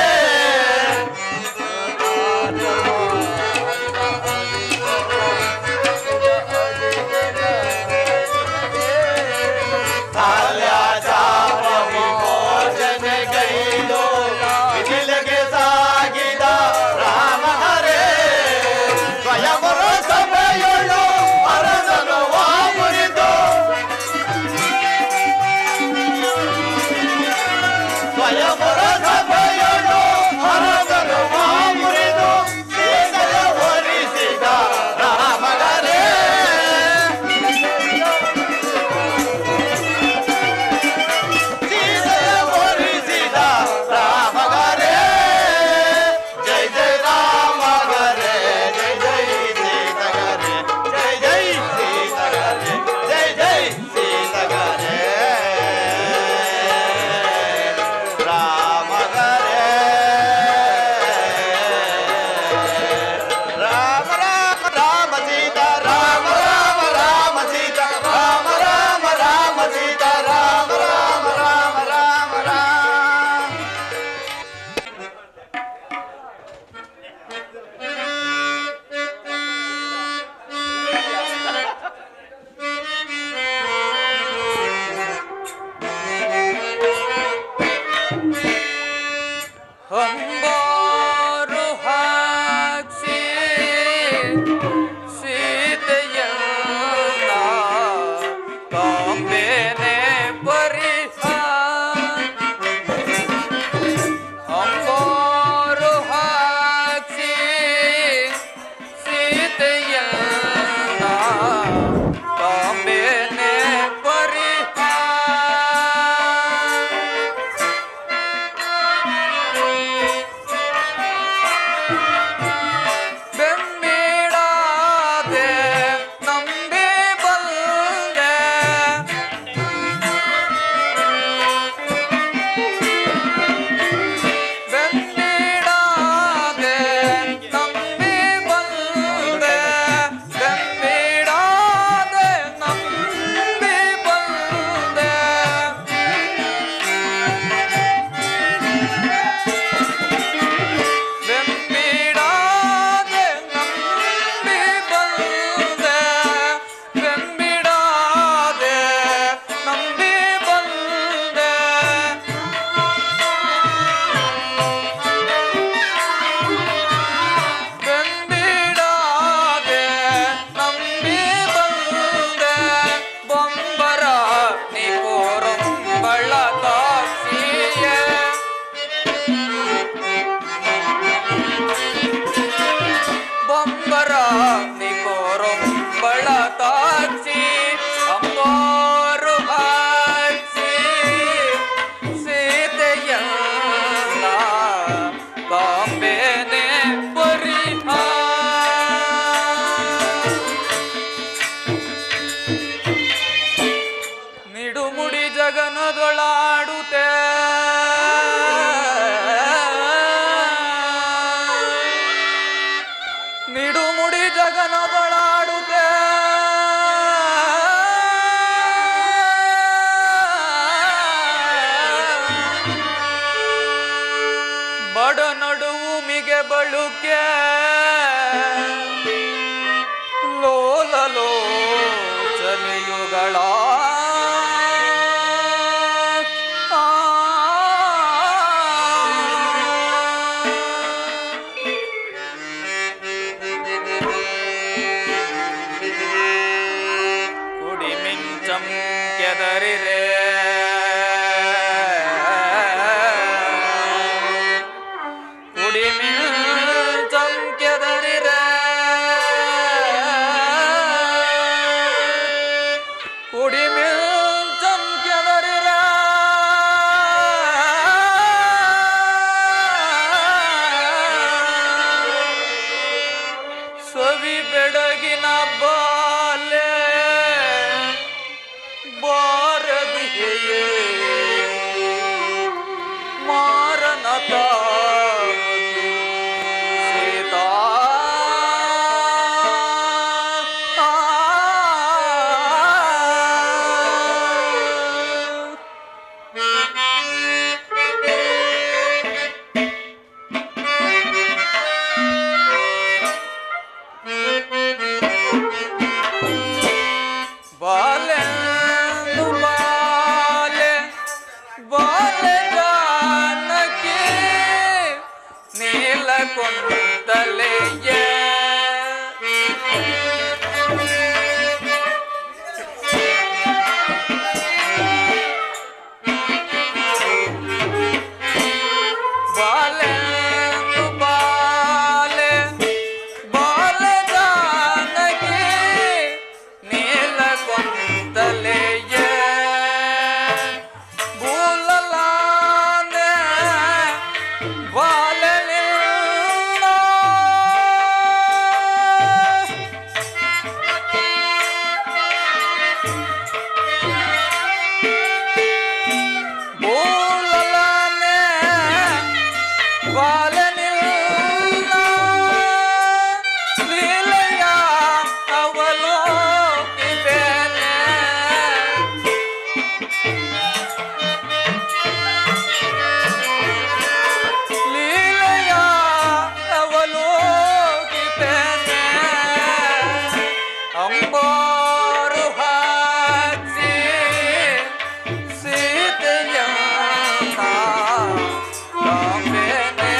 ಬಾಲ್ಯಾಚಾಪ ವಿಮೋಚನೆಗೈದು ಮಿಥಿಲೆಗೆ ಸಾಗಿದ ರಾಮಗರೆ. ಸ್ವಯಂವರ ಸಭೆಯೊಳು ಅರಸನು ವಾಮುರಿದು. ಸ್ವಯಂವರ ಸಭೆಯೊಳು ಅರಸನು ವಾಮುರಿದು. ಸೀತೆಯ ವರಿಸಿದ ರಾಮಗರೆ. ಸೀತೆಯ ವರಿಸಿದ ರಾಮಗರೆ. ಜೈ ಜೈ ರಾಮಗರೆ ಜೈ ಜೈ ಸೀತಗರೆ. ಜೈ ಜೈ ಸೀತಗರೆ ಜೈ ಜೈ ಸೀತಗರೆ. ರಾಮಗರೆ. ರಾಮ ರಾಮ ರಾಮ ಸೀತಾ ರಾಮ ರಾಮ ರಾಮ ಸೀತಾ ರಾಮ ರಾಮ ರಾಮ ಸೀತಾ ರಾಮ ರಾಮ ರಾಮ ರಾಮ ರಾಮ. ಅಂಬಾರು ಹಾಕ್ಸಿ ಸೀತೆಯ ಕಾಂಬೇನೆ ಪರಿಹ. ಅಂಬಾರು ಹಾಕ್ಸಿ ಸೀತೆಯ ಕಾಂಬೇನೆ ಪರಿಹ. ಬೆಮ್ಮಿಡ ನಿಡುಮುಡಿ ಜಗನದೊಳಾಡುತ್ತೆ ಬಡ ನಡುವು ಮಿಗೆ ಬಳುಕೆ ಲೋಲಲೋ ಚಲಿಯುಗಳ ಕುಡಿ ಮಿಂಚಂ ಕೆದರಿರೆ ಕುಡಿ ಮಿಂಚಂ ಕೆದರಿರೆ ಕುಡಿ ಮಿಂಚಂ ಕೆದರಿರೆ ಸವಿ ಬೆಡಗಿನ ಬಾಲೆ ಬಾರದಿಯೇ ಮಾರನತ ಸೀತಾ ಬಾಲೆ ಬಾಲೆ ಬಾಲೆ ಜಾನಕಿ ನೀಲಕೊಂಡಲೆಯ ಬಾಲೆ ಬಾಲೆ ಬಾಲೆ ಜಾನಕಿ ನೀಲಕೊಂಡಲೆಯ ಭೂಲಲಾನೆ ಬಾಲಲಿಲ್ಲ ಭೂಲಲಾನೆ ಬಾಲನಿಲ್ಲ ಲೀಲೆಯ ಅವಲೋಕಿದ್ದೇನೆ ಲೀಲೆಯ ಅವಲೋಕಿದ್ದೇನೆ ಅಂಬಾರು ಹಾಕಿ ಸೀತೆಯ ಕಾಂಬೆನೆ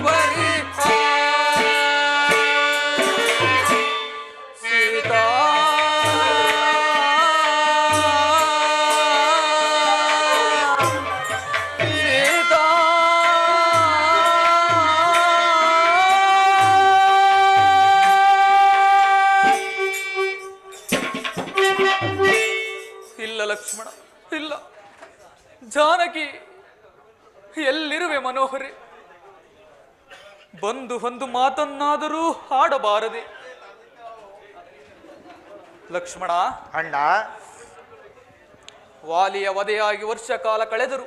ಪರಿಪ ಸೀತಾ ಸೀತಾ ಇಲ್ಲ ಲಕ್ಷ್ಮಣ ಇಲ್ಲ ಜಾನಕಿ ಎಲ್ಲಿರುವೆ ಮನೋಹರಿ ಬಂದು ಒಂದು ಮಾತನ್ನಾದರೂ ಹಾಡಬಾರದೆ ಲಕ್ಷ್ಮಣ ಅಣ್ಣ ವಾಲಿಯ ವಧೆಯಾಗಿ ವರ್ಷ ಕಾಲ ಕಳೆದರು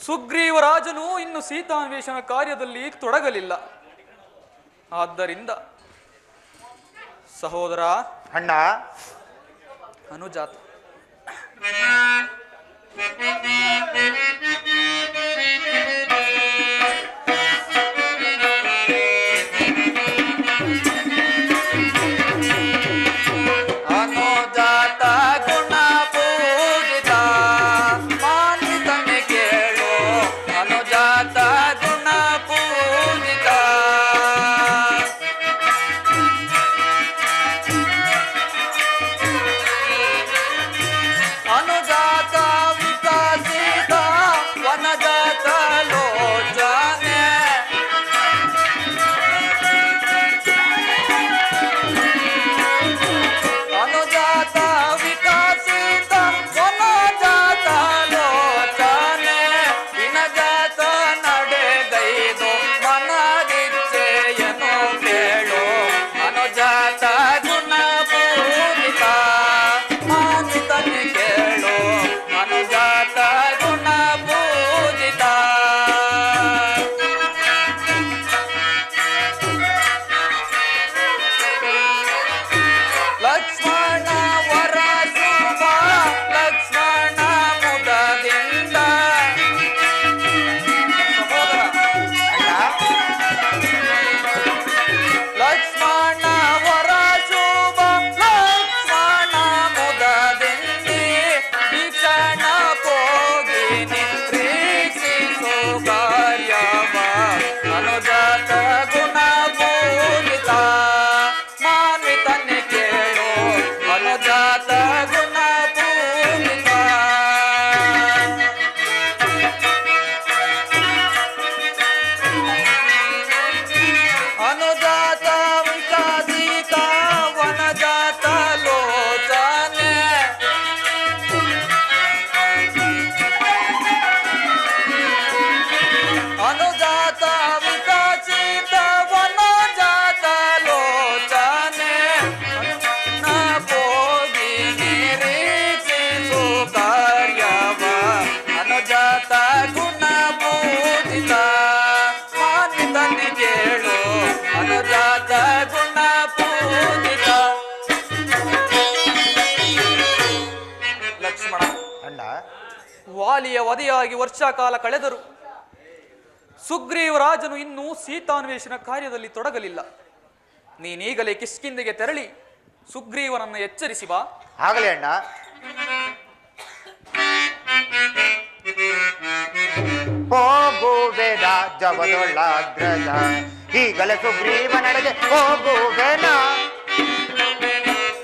ಸುಗ್ರೀವರಾಜನು ಇನ್ನು ಸೀತಾನ್ವೇಷಣ ಕಾರ್ಯದಲ್ಲಿ ತೊಡಗಲಿಲ್ಲ. ಆದ್ದರಿಂದ ಸಹೋದರ ಅಣ್ಣ ಅನುಜಾತ ಅನುಜಾತ ಗುಣ ಪೂಜಿತ ಮಾನಿತನೆ ಕೇಳು ಅನುಜಾತ ಗುಣ ಪೂಜಿತ ಅನುಜಾತ ವಿಕಾಸಿ ವಾಲಿಯ ವಧೆಯಾಗಿ ವರ್ಷಕಾಲ ಕಳೆದರು. ಸುಗ್ರೀವ ರಾಜನು ಇನ್ನೂ ಸೀತಾನ್ವೇಷಣ ಕಾರ್ಯದಲ್ಲಿ ತೊಡಗಲಿಲ್ಲ. ನೀನೀಗಲೇ ಕಿಷ್ಕಿಂಧೆಗೆ ತೆರಳಿ ಸುಗ್ರೀವನನ್ನು ಎಚ್ಚರಿಸಿ ಬಾ. ಆಗಲೇ ಅಣ್ಣ. ಹೋಗುವೆನ ಜವದೊಳ್ಳಾಗ್ರಜ, ಈಗಲೇ ಸುಗ್ರೀವ ನಡೆಗೆ ಹೋಗುವೆನ.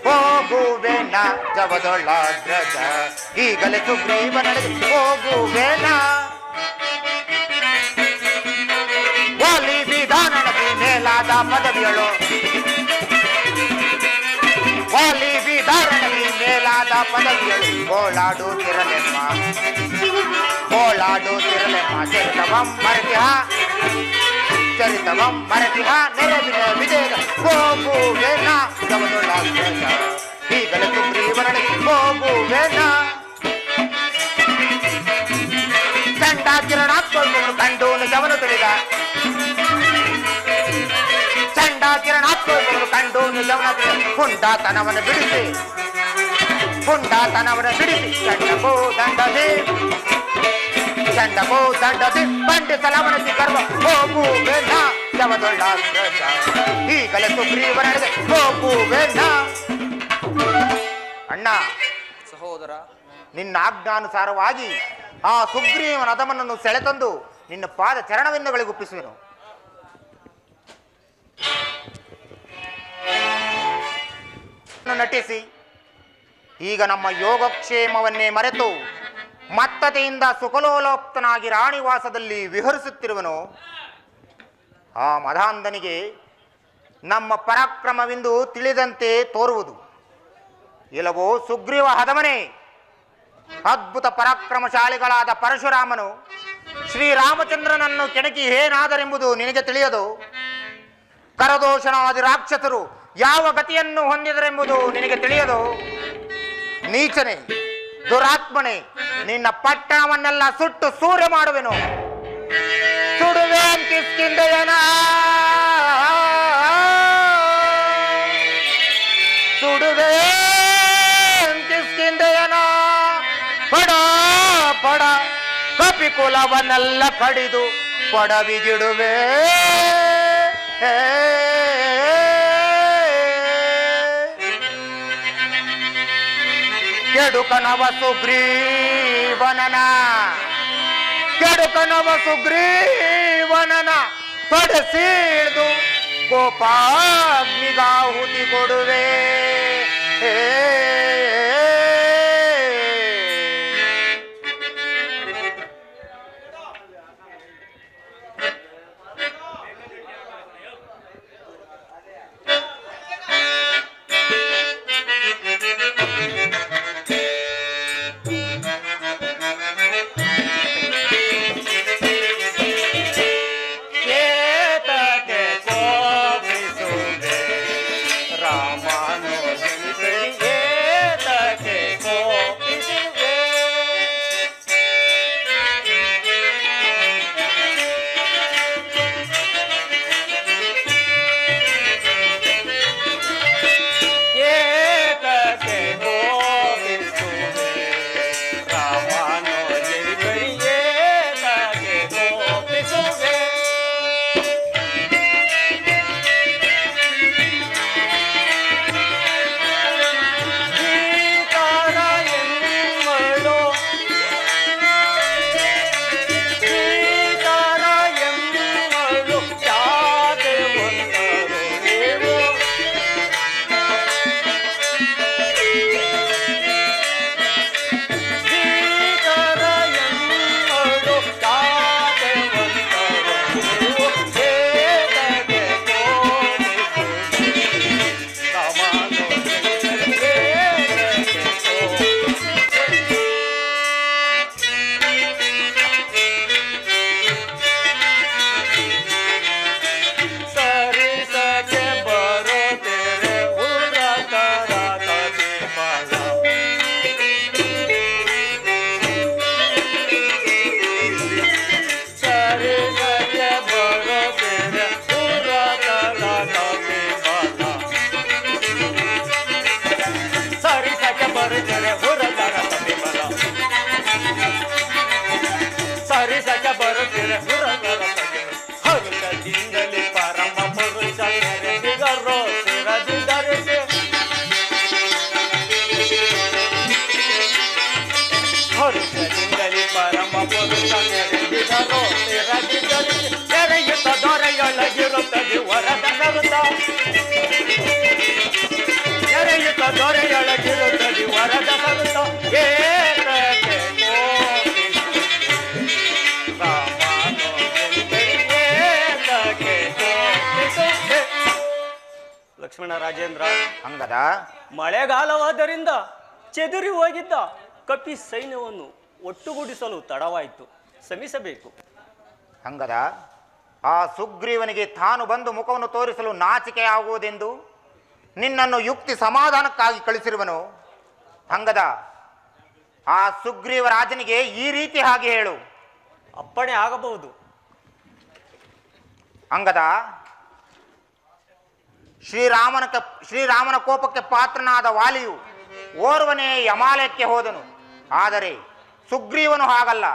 ಹೋಗುವೆನ ಜವದೊಳ್ಳಾಗ್ರಜ, ಈಗಲೇ ಸುಗ್ರೀವ ನಡೆಗೆ ಹೋಗುವೆನ. ವಾಲಿ ವಿಧಾನನದಿ ಮೇಲಾದ ಪದವಿಯಳು, ವಾಲಿ ವಿಧಾನನದಿ ಮೇಲಾದ ಪದವಿಯಳು ಓಲಾಡುತ್ತಿರಲೆಮ್ಮ, ಓಲಾಡುತ್ತಿರಲೆಮ್ಮ. ಚರಿತವಂ ಮರತಿಹ, ಚರಿತವಂ ಮರತಿಹ ನೆರವಿನ ವಿಜಯ ಹೋಗುವೆನ ಜವದೊಳ್ಳಾಗ್ರಜ, ಈಗಲೇ ಸುಗ್ರೀವನಿಗೆ ಹೋಗುವೆನ. ಚಂಡ ಕಿರಣಾತ್ಮಕವನ್ನು ಕಂಡು ನಿಜವನು ತಿಳಿದ, ಚಂಡ ಕಿರಣಾತ್ಮಕವನ್ನು ಕಂಡು ನಿಜವನ ತಿಳಿದ. ಹುಂಡಾತನವನ್ನು ಬಿಡಿಸಿ, ಹುಂಡಾತನವನ್ನು ಬಿಡಿಸಿ ಚಂಡಕೋ ದಂಡದಿ, ಚಂಡಕೋ ದಂಡದಿ ಬಂಡಿಸಲಾವನಸಿ ಗರ್ವ ಹೋಗುವೆನ ಜವದೊಳ್ಳಾಗ್ರಜ, ಈಗಲೇ ಸುಗ್ರೀವನಿಗೆ ಹೋಗುವೆನ. ಅಣ್ಣ, ಸಹೋದರ, ನಿನ್ನ ಆಜ್ಞಾನುಸಾರವಾಗಿ ಆ ಸುಗ್ರೀವನ ಅದಮನನ್ನು ಸೆಳೆತಂದು ನಿನ್ನ ಪಾದ ಚರಣವಿಂದಗಳಿಗೊಪ್ಪಿಸುವೆನು. ನಟಿಸಿ ಈಗ ನಮ್ಮ ಯೋಗಕ್ಷೇಮವನ್ನೇ ಮರೆತು ಮತ್ತತೆಯಿಂದ ಸುಖಲೋಲೋಪ್ತನಾಗಿ ರಾಣಿವಾಸದಲ್ಲಿ ವಿಹರಿಸುತ್ತಿರುವನು. ಆ ಮದಾಂಧನಿಗೆ ನಮ್ಮ ಪರಾಕ್ರಮವೆಂದು ತಿಳಿದಂತೆ ತೋರುವುದು. ಇಲ್ಲವೋ ಸುಗ್ರೀವ ಹದಮನೆ, ಅದ್ಭುತ ಪರಾಕ್ರಮಶಾಲಿಗಳಾದ ಪರಶುರಾಮನು ಶ್ರೀರಾಮಚಂದ್ರನನ್ನು ಕೆಣಕಿ ಏನಾದರೆಂಬುದು ನಿನಗೆ ತಿಳಿಯದು. ಕರದೋಷಣಾದಿ ರಾಕ್ಷಸರು ಯಾವ ಗತಿಯನ್ನು ಹೊಂದಿದರೆಂಬುದು ನಿನಗೆ ತಿಳಿಯದು. ನೀಚನೆ, ದುರಾತ್ಮನೆ, ನಿನ್ನ ಪಟ್ಟಣವನ್ನೆಲ್ಲ ಸುಟ್ಟು ಸೂರ್ಯ ಮಾಡುವೆನು. ಸುಡುವೆ ಕಿಷ್ಕಿಂಧೆಯನ, ಸುಡುವೆ ಕಿಷ್ಕಿಂಧೆಯನ. ಪಡ ಪಡ ಕಪಿಕುಲವನ್ನೆಲ್ಲ ಕಡಿದು ಪಡವಿಗಿಡುವೆ. ಕೆಡುಕನವ ಸುಗ್ರೀವನನ, ಕೆಡುಕನವ ಸುಗ್ರೀವನನ ತೊಡಸಿದು ಕೋಪಾಗ್ನಿಗಾಹುತಿ ಕೊಡುವೆ. ರಾಮನು ಹರುಷದಿಂದಲೇ ಪರಮ ಪುರುಷ ಮೆರೆದಿಗರೋ ಶಿರದಿ ಧರಿಸಿ ಹರುಷದಿಂದಲೇ ಪರಮ ಪುರುಷ ಮೆರೆದಿಗರೋ ಶಿರದಿ ಧರಿಸಿ ತೆರೆಯುತ್ತ ದೊರೆಯೊಳಗಿರುತ್ತದೆ ವರದ ಸರುತ ತೆರೆಯುತ್ತ ದೊರೆಯೊಳಗಿರುತ್ತದೆ ವರದ ಸರುತ ಏತಕ್ಕೆ ಲಕ್ಷ್ಮಣ ರಾಜೇಂದ್ರ, ಅಂಗದ ಮಳೆಗಾಲವಾದ್ದರಿಂದ ಚೆದುರಿ ಹೋಗಿದ್ದ ಕಪಿ ಸೈನ್ಯವನ್ನು ಒಟ್ಟುಗೂಡಿಸಲು ತಡವಾಯಿತು, ಶ್ರಮಿಸಬೇಕು. ಅಂಗದ ಆ ಸುಗ್ರೀವನಿಗೆ ತಾನು ಬಂದು ಮುಖವನ್ನು ತೋರಿಸಲು ನಾಚಿಕೆ ಆಗುವುದೆಂದು ನಿನ್ನನ್ನು ಯುಕ್ತಿ ಸಮಾಧಾನಕ್ಕಾಗಿ ಕಳಿಸಿರುವನು. ಅಂಗದ ಆ ಸುಗ್ರೀವ ರಾಜನಿಗೆ ಈ ರೀತಿ ಹಾಗೆ ಹೇಳು. ಅಪ್ಪಣೆ ಆಗಬಹುದು. ಅಂಗದ ಶ್ರೀರಾಮನ ಕೋಪಕ್ಕೆ ಪಾತ್ರನಾದ ವಾಲಿಯು ಓರ್ವನೇ ಯಮಾಲಯಕ್ಕೆ ಹೋದನು. ಆದರೆ ಸುಗ್ರೀವನು ಹಾಗಲ್ಲ,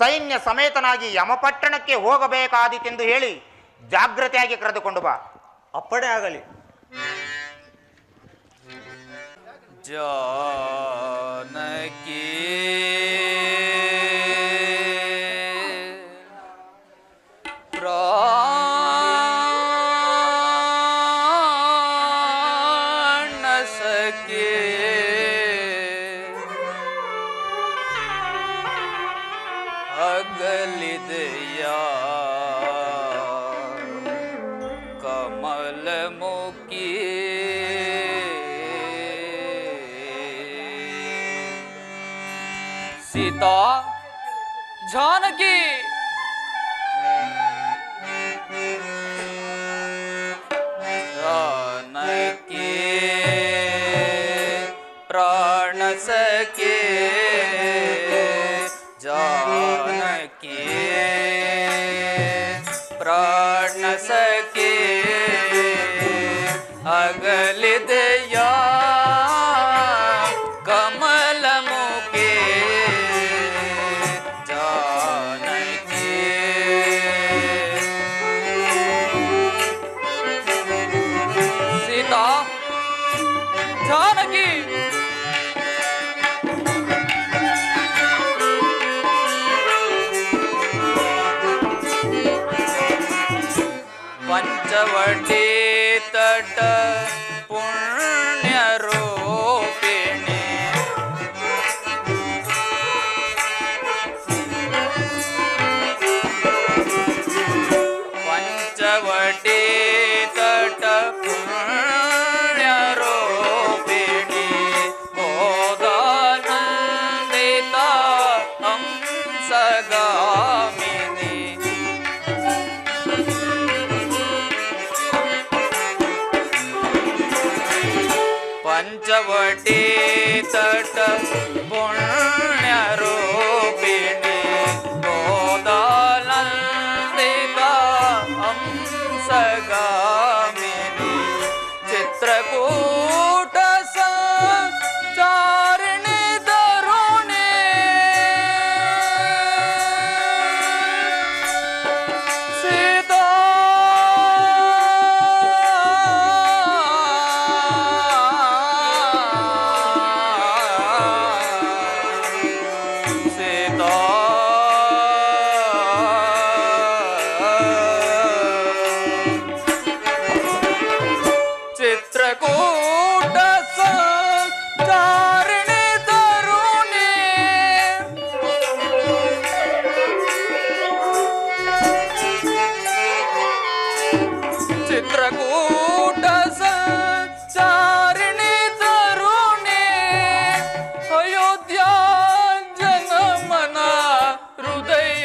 ಸೈನ್ಯ ಸಮೇತನಾಗಿ ಯಮಪಟ್ಟಣಕ್ಕೆ ಹೋಗಬೇಕಾದೀತೆಂದು ಹೇಳಿ ಜಾಗ್ರತೆಯಾಗಿ ಕರೆದುಕೊಂಡು ಬಾ. ಅಪ್ಪಣೆ ಆಗಲಿ. ಜಾನಕಿ ಅಗಲಿದೆಯಾ ಕಮಲ ಮುಖಿ ಸೀತಾ ಜಾನಕಿ ಜಾನಕಿ ಪ್ರಾಣ ಸಖಿ जानकी प्राण सखी अगलिदया कमल मुखे जानकी सीता जानकी पंचवटी तट पुण्य रूपिणी पंचवटी तट पुण्य रूपिणी गोदानंदिता हंसगामिनी पंचवटी तट पुण्य रूपिणी गोदानंदिता हंसगामिनी चित्रकूट संचारिणी तरुणी सीता चित्रकूट संचारिणी तरुणी चित्रकूट संचारिणी तरुणी अयोध्या जनमना हृदयोल्लासिनी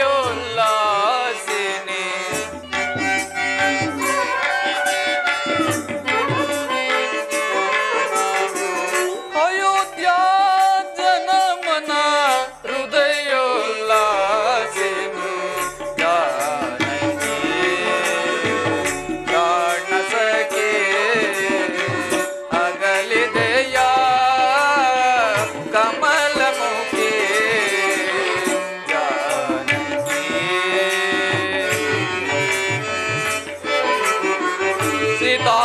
ಸೀತಾ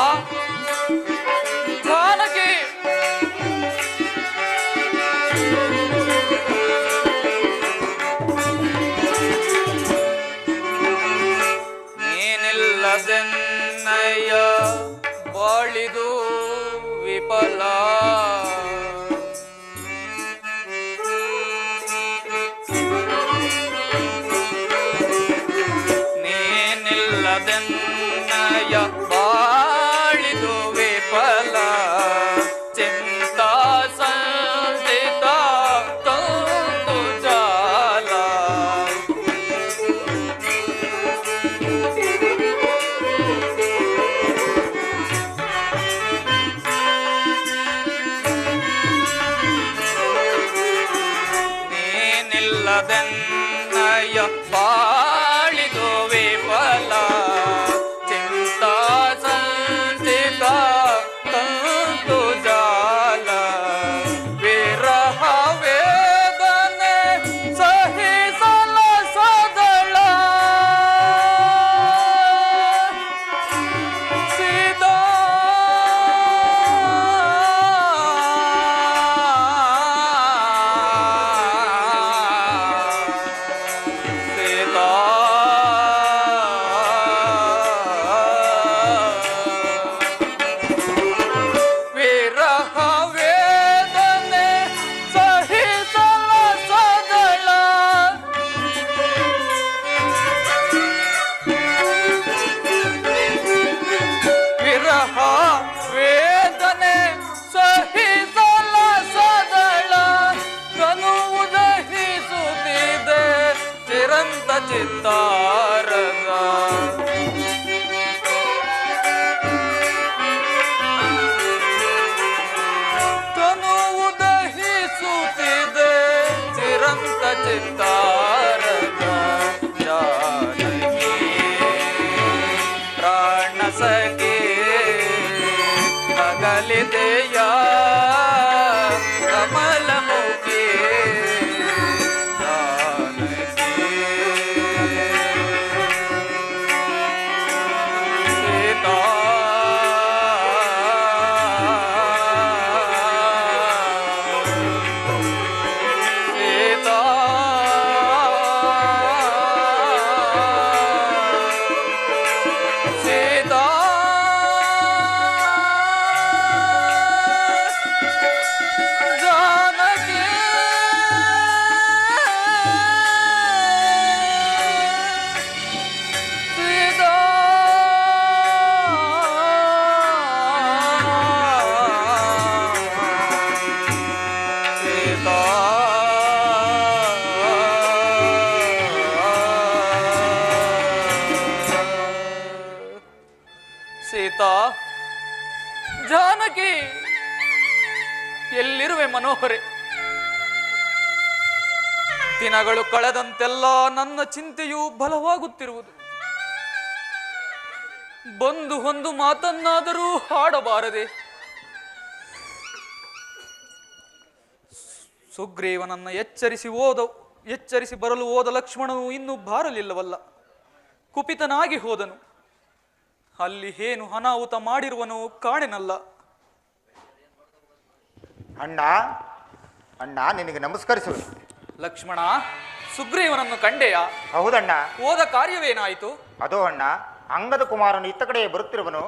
ಜಾನಕಿ ನೀನಿಲ್ಲದೆನ್ನಯ್ಯ ಬಾಳಿದು ವಿಫಲ ನೀನಿಲ್ಲದೆನ್ನಯ್ಯ ಬಾಳಿದು ವಿಫಲ ಚಿಂತಾ ಸಂಚಿತ ತಂತು ಜಾಲ ನೀನಿಲ್ಲದೆನ್ನಯ್ಯ ಬಾಳಿದು ವಿಫಲ ಚಿಂತಾ ಸಂಚಿತ ತಂತು ಜಾಲ ವಿರಹ ವೇದನೆ ಸಹಿಸಲ ಸದಳ ಸೀತಾ ಸೀತಾ ವಿರಹ ವೇದನೆ ಸಹಿಸಲ ಸದಳ ವಿರಹ ವೇದನೆ ಸಹಿಸಲ ಸದಳ ತನುವು ದಹಿಸುತ್ತಿದೆ ಚಿರಂತ ಚಿತ್ತಾರದ ತನುವು ದಹಿಸುತ್ತಿದೆ ಚಿರಂತ ಚಿತ್ತಾರದ ಜಾನಕಿ ಪ್ರಾಣ ಸಖಿ ಅಗಲಿದೆಯ ಕಮಲಮುಖಿ ಜಾನಕಿ ಸೀತಾ ಸೀತಾ ಸೀತಾ ಜಾನಕಿ ಸೀತಾ ಸೀತಾ ಸೀತಾ ಜಾನಕಿ ಎಲ್ಲಿರುವೆ ಮನೋಹರೆ ದಿನಗಳು ಕಳೆದಂತೆಲ್ಲ ನನ್ನ ಚಿಂತೆಯು ಬಲವಾಗುತ್ತಿರುವುದು ಬಂದು ಒಂದು ಮಾತನ್ನಾದರೂ ಹಾಡಬಾರದೆ ಸುಗ್ರೀವನನ್ನ ಎಚ್ಚರಿಸಿ ಬರಲು ಹೋದ ಲಕ್ಷ್ಮಣನು ಇನ್ನೂ ಬಾರಲಿಲ್ಲವಲ್ಲ ಕುಪಿತನಾಗಿ ಹೋದನು ಅಲ್ಲಿ ಏನು ಅನಾಹುತ ಮಾಡಿರುವನು ಕಾಣೆನಲ್ಲ ಅಣ್ಣ ಅಣ್ಣ ನಿನಗೆ ನಮಸ್ಕರಿಸುವೆ. ಲಕ್ಷ್ಮಣ ಸುಗ್ರೀವನನ್ನು ಕಂಡೆಯ ಹೌದಣ್ಣ. ಹೋದ ಕಾರ್ಯವೇನಾಯಿತು? ಅದೋ ಅಣ್ಣ, ಅಂಗದ ಕುಮಾರನು ಇತ್ತ ಕಡೆ ಬರುತ್ತಿರುವನು.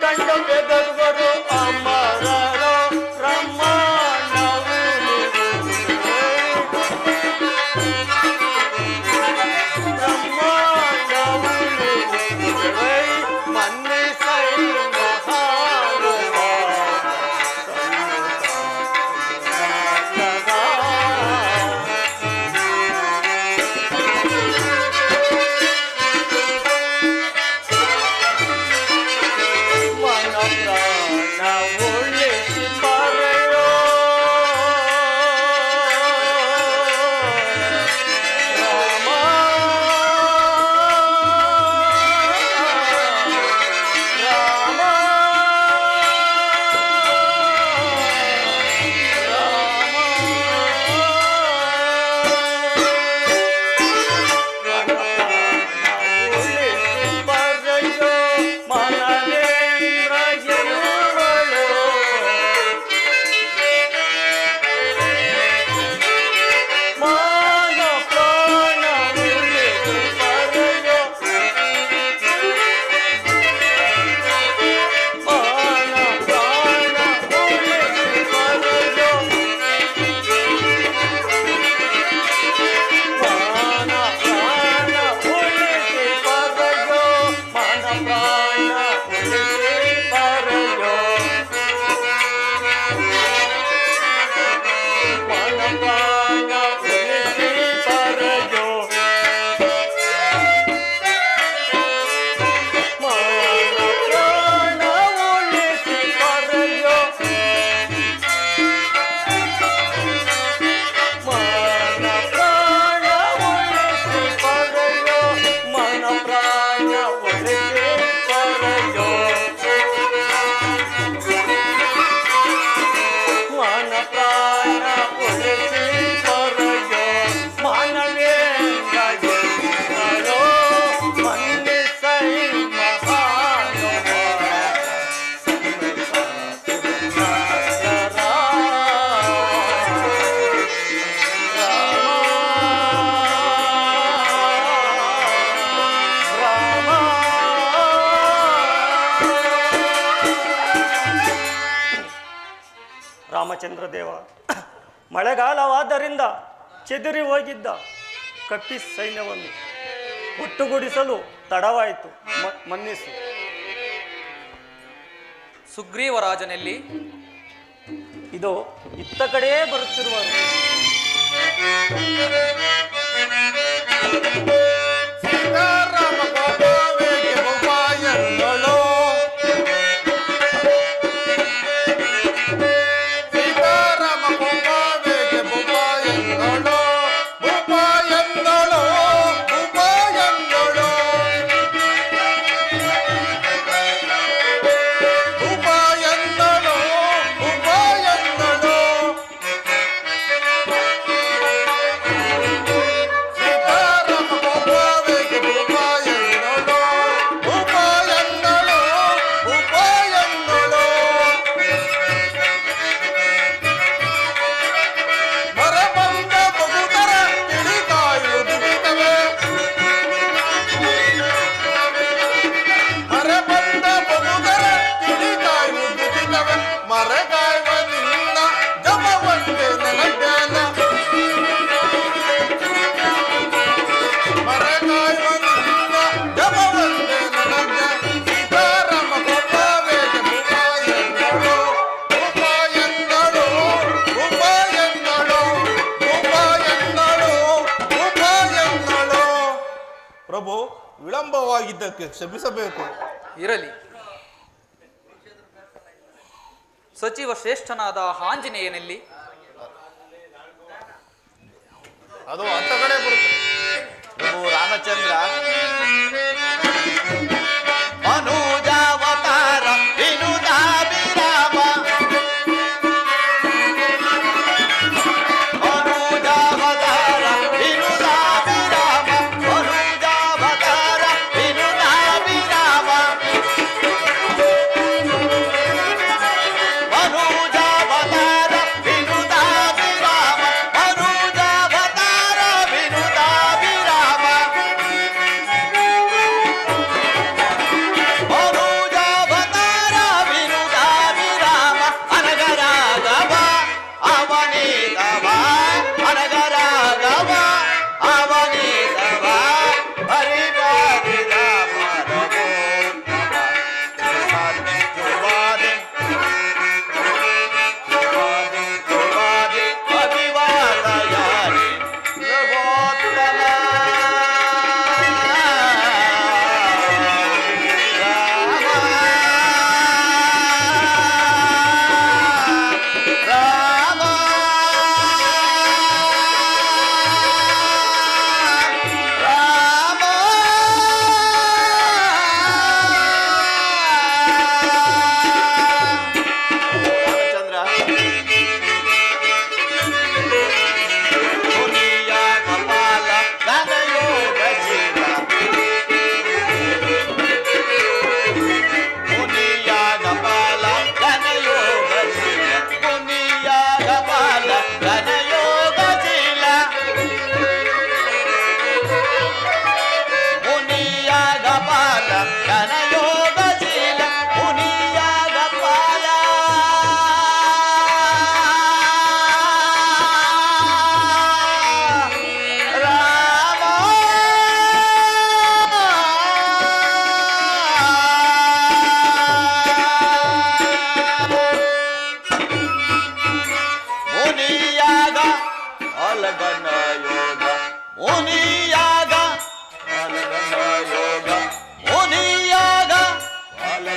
ಕಂಡ ಬೆದರುವರು ಅಮರರು ಬ್ರಹ್ಮಾಂಡವು ಬ್ರಹ್ಮಾಂಡವು ಮನ್ನಿಸೈ ರಾಮಚಂದ್ರ ದೇವ, ಮಳೆಗಾಲವಾದ್ದರಿಂದ ಚೆದರಿ ಹೋಗಿದ್ದ ಕಪ್ಪಿ ಸೈನ್ಯವನ್ನು ಒಟ್ಟುಗೂಡಿಸಲು ತಡವಾಯಿತು, ಮನ್ನಿಸು. ಸುಗ್ರೀವರಾಜನಲ್ಲಿ ಇದು ಇತ್ತ ಕಡೆಯೇ ಬರುತ್ತಿರುವರು. ಸೀತಾರಾಮ ಕೋಪವೇಗೆ ಉಪಾಯಗಳು ಪ್ರಭು, ವಿಳಂಬವಾಗಿದ್ದಕ್ಕೆ ಕ್ಷಮಿಸಬೇಕು. ಇರಲಿ. ಸಚಿವ ಶ್ರೇಷ್ಠನಾದ ಆಂಜನೇಯನಲ್ಲಿ ಅದು ಅಂತ ಕಡೆ ಬರುತ್ತೆ. ಪ್ರಭು ರಾಮಚಂದ್ರ ಮನೋಜಾವತಾರ ವಿನುದಾಭಿರಾಮ ಮನೋಜಾವತಾರ ವಿನುದಾಭಿರಾಮ ಮನೋಜಾವತಾರ ವಿನುದಾಭಿರಾಮ ಮನೋಜಾವತಾರ ವಿನುದಾಭಿರಾಮ ಮನೋಜಾವತಾರ ವಿನುದಾಭಿರಾಮ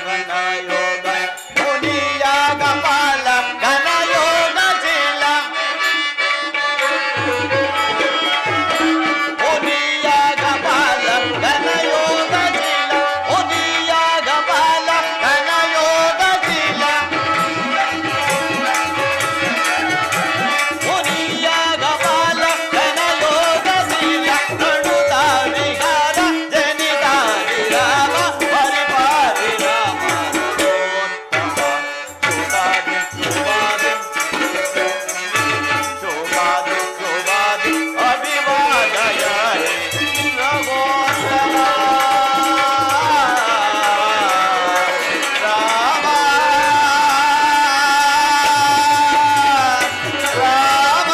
ಘನ ಯೋಗ ಮುನಿಯಾಗ ಪಾಲ ಘನ ಯೋಗ ಶೀಲ ಮುನಿಯಾಗ ಪಾಲ ಘನ ಯೋಗ ಶೀಲ ಮುನಿಯಾಗ ಪಾಲ ಘನ ಯೋಗ ಶೀಲ ಮುನಿಯಾಗ ಪಾಲ ಘನ ಯೋಗ ಶೀಲ ನಡುತ್ತ ವಿಹಾರ ಜನಿತ ವಿರಾಮ ಪರಿಪಾರಿ ರಾಮ ಶೋಭಾದಿ ಶೋಭಾದಿ ಅಭಿವಾದಯ ರಘೋತ್ತಮ ರಾಮ ರಾಮ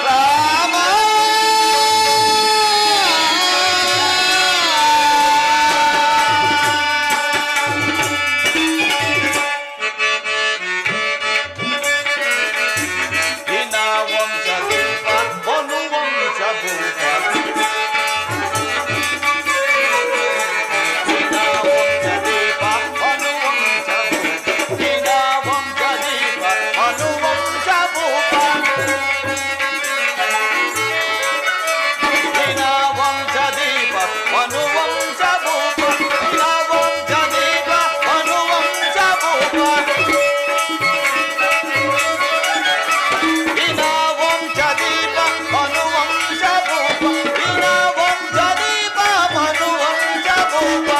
ರಾಮ ದಿನ ವಂಶ ದೀಪ ಮನು ವಂಶ ಭೂಪ ದಿನ ವಂಶ ದೀಪ ಮನು ವಂಶ ಭೂಪ ದಿನ ವಂಶ ದೀಪ ಮನು ವಂಶ ಭೂಪ ದಿನ ವಂಶ ದೀಪ ಮನು ವಂಶ ಭೂಪ ದಿನ ವಂಶ ದೀಪ ಮನು ವಂಶ ಭೂಪ ದಿನ ವಂಶ ದೀಪ ಮನು ವಂಶ ಭೂಪ ದಿನ ವಂಶ ದೀಪ ಮನು ವಂಶ ಭೂಪ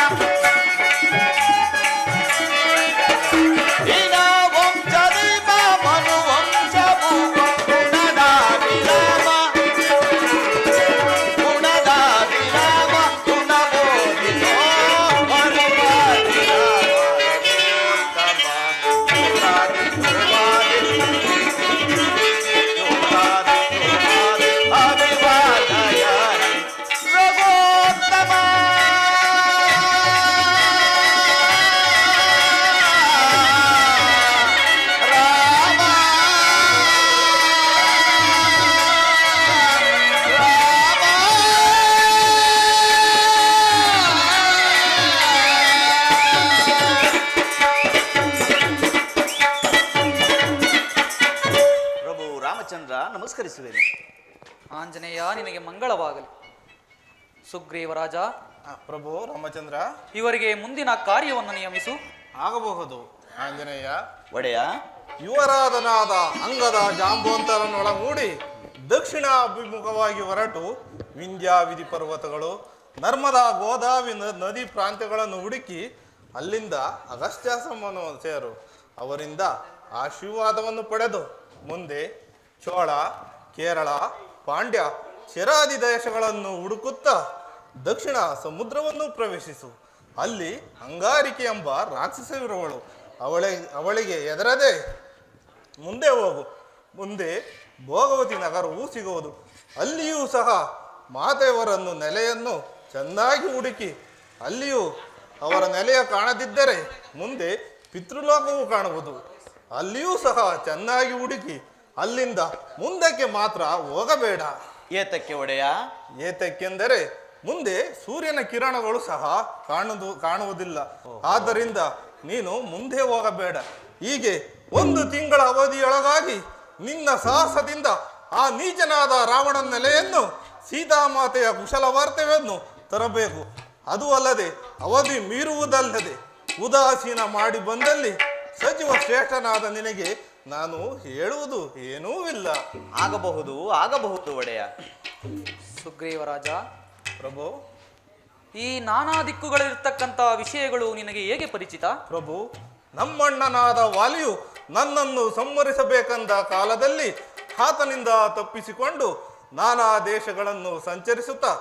ದಿನ ವಂಶ ದೀಪ ಮನು ವಂಶ ಭೂಪ ಗುಣದ ವಿರಾಮ ಗುಣದ ವಿರಾಮ ಗುಣ ಬೋಧಿಸೋ ಪರಿಪಾರಿ ಅಭಿವಾದಯ ರಘೋತ್ತಮ ರಾಮ ಪ್ರಭು ರಾಮಚಂದ್ರ ನಮಸ್ಕರಿಸುವೇನೆ. ಆಂಜನೇಯ ನಿನಗೆ ಮಂಗಳವಾಗಲಿ. ಸುಗ್ರೀವ ರಾಜ, ಪ್ರಭು ರಾಮಚಂದ್ರ, ಇವರಿಗೆ ಮುಂದಿನ ಕಾರ್ಯವನ್ನು ನಿಯಮಿಸು. ಆಗಬಹುದು ಆಂಜನೇಯ. ಒಡೆಯ, ಯುವರಾಧನಾದ ಅಂಗದ ಜಾಂಬೋಂತರನ್ನೊಳಗೂಡಿ ದಕ್ಷಿಣಾಭಿಮುಖವಾಗಿ ಹೊರಟು ವಿಂಧ್ಯಾವಿಧಿ ಪರ್ವತಗಳು, ನರ್ಮದಾ ಗೋದಾವರಿ ನದಿ ಪ್ರಾಂತ್ಯಗಳನ್ನು ಹುಡುಕಿ ಅಲ್ಲಿಂದ ಅಗಸ್ತ್ಯಾಶ್ರಮವನ್ನು ಸೇರು. ಅವರಿಂದ ಆಶೀರ್ವಾದವನ್ನು ಪಡೆದು ಮುಂದೆ ಚೋಳ, ಕೇರಳ, ಪಾಂಡ್ಯ, ಚೆರಾದಿ ದೇಶಗಳನ್ನು ಹುಡುಕುತ್ತಾ ದಕ್ಷಿಣ ಸಮುದ್ರವನ್ನು ಪ್ರವೇಶಿಸು. ಅಲ್ಲಿ ಅಂಗಾರಿಕೆ ಎಂಬ ರಾಕ್ಷಸವಿರುವಳು. ಅವಳಿಗೆ ಎದರದೆ ಮುಂದೆ ಹೋಗು. ಮುಂದೆ ಭೋಗವತಿ ನಗರವೂ ಸಿಗುವುದು. ಅಲ್ಲಿಯೂ ಸಹ ಮಾತೆಯವರನ್ನು ನೆಲೆಯನ್ನು ಚೆನ್ನಾಗಿ ಹುಡುಕಿ, ಅಲ್ಲಿಯೂ ಅವರ ನೆಲೆಯ ಕಾಣದಿದ್ದರೆ ಮುಂದೆ ಪಿತೃಲೋಕವೂ ಕಾಣುವುದು. ಅಲ್ಲಿಯೂ ಸಹ ಚೆನ್ನಾಗಿ ಹುಡುಕಿ ಅಲ್ಲಿಂದ ಮುಂದಕ್ಕೆ ಮಾತ್ರ ಹೋಗಬೇಡ. ಏತಕ್ಕೆ ಒಡೆಯ? ಏತಕ್ಕೆಂದರೆ ಮುಂದೆ ಸೂರ್ಯನ ಕಿರಣಗಳು ಸಹ ಕಾಣುವುದಿಲ್ಲ. ಆದ್ದರಿಂದ ನೀನು ಮುಂದೆ ಹೋಗಬೇಡ. ಹೀಗೆ 1 ತಿಂಗಳ ಅವಧಿಯೊಳಗಾಗಿ ನಿನ್ನ ಸಾಹಸದಿಂದ ಆ ನೀಚನಾದ ರಾವಣನ ನೆಲೆಯನ್ನು, ಸೀತಾಮಾತೆಯ ಕುಶಲ ವಾರ್ತೆಯನ್ನು ತರಬೇಕು. ಅದು ಅಲ್ಲದೆ ಅವಧಿ ಮೀರುವುದಲ್ಲದೆ ಉದಾಸೀನ ಮಾಡಿ ಬಂದಲ್ಲಿ ಸಚಿವ ಶ್ರೇಷ್ಠನಾದ ನಿನಗೆ ನಾನು ಹೇಳುವುದು ಏನೂ ಇಲ್ಲ. ಆಗಬಹುದು ಆಗಬಹುದು ಒಡೆಯ. ಸುಗ್ರೀವರಾಜ, ಪ್ರಭು, ಈ ನಾನಾ ದಿಕ್ಕುಗಳಿರ್ತಕ್ಕಂಥ ವಿಷಯಗಳು ನಿನಗೆ ಹೇಗೆ ಪರಿಚಿತ? ಪ್ರಭು, ನಮ್ಮಣ್ಣನಾದ ವಾಲಿಯು ನನ್ನನ್ನು ಸಂಹರಿಸಬೇಕೆಂದ ಕಾಲದಲ್ಲಿ ಆತನಿಂದ ತಪ್ಪಿಸಿಕೊಂಡು ನಾನಾ ದೇಶಗಳನ್ನು ಸಂಚರಿಸುತ್ತಾ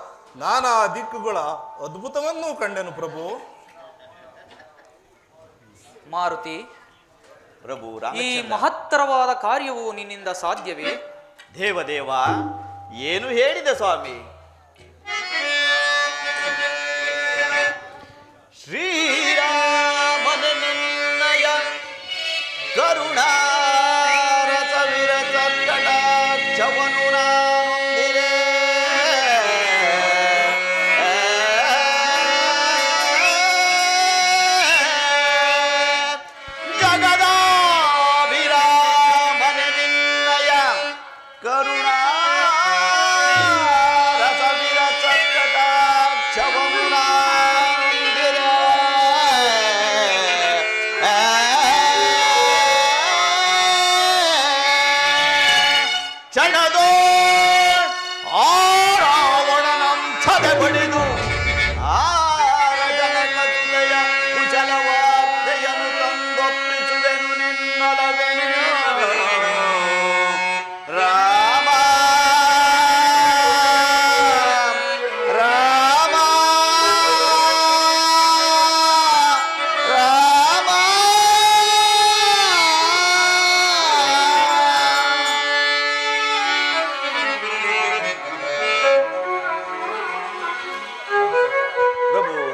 ನಾನಾ ದಿಕ್ಕುಗಳ ಅದ್ಭುತವನ್ನೂ ಕಂಡೆನು ಪ್ರಭು. ಮಾರುತಿ, ಪ್ರಭು ಈ ರಾಮಚಂದ್ರ, ಮಹತ್ತರವಾದ ಕಾರ್ಯವು ನಿನ್ನಿಂದ ಸಾಧ್ಯವೇ? ದೇವದೇವ ಏನು ಹೇಳಿದೆ ಸ್ವಾಮಿ? ಶ್ರೀರಾಮನ ನಿನ್ನಯ ಕರುಣಾರಸ ವಿರಸ ಕಟಾಕ್ಷವನು ನಾನೊಂದಿರೆ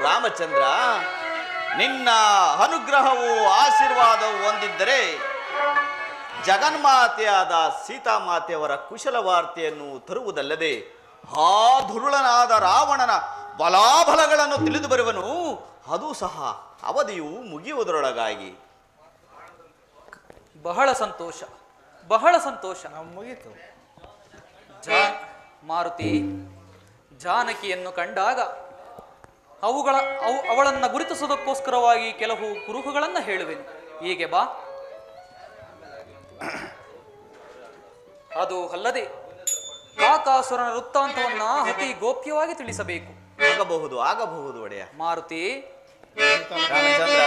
ರಾಮಚಂದ್ರ, ನಿನ್ನ ಅನುಗ್ರಹವು ಆಶೀರ್ವಾದವು ಹೊಂದಿದ್ದರೆ ಜಗನ್ಮಾತೆಯಾದ ಸೀತಾಮಾತೆಯವರ ಕುಶಲ ವಾರ್ತೆಯನ್ನು ತರುವುದಲ್ಲದೆ ಆ ದುರುಳನಾದ ರಾವಣನ ಬಲಾಬಲಗಳನ್ನು ತಿಳಿದು ಬರುವನು, ಅದು ಸಹ ಅವಧಿಯು ಮುಗಿಯುವುದರೊಳಗಾಗಿ. ಬಹಳ ಸಂತೋಷ, ಬಹಳ ಸಂತೋಷ. ಮುಗೀತು. ಮಾರುತಿ, ಜಾನಕಿಯನ್ನು ಕಂಡಾಗ ಅವಳನ್ನು ಗುರುತಿಸುವುದಕ್ಕೋಸ್ಕರವಾಗಿ ಕೆಲವು ಕುರುಹುಗಳನ್ನು ಹೇಳುವೆನು. ಹೀಗೆ ಬಾ. ಅದು ಅಲ್ಲದೆ ಕಾಕಾಸುರನ ವೃತ್ತಾಂತವನ್ನ ಅತಿ ಗೋಪ್ಯವಾಗಿ ತಿಳಿಸಬೇಕು. ಆಗಬಹುದು, ಆಗಬಹುದು ಒಡೆಯ. ಮಾರುತಿ, ರಾಮಚಂದ್ರ,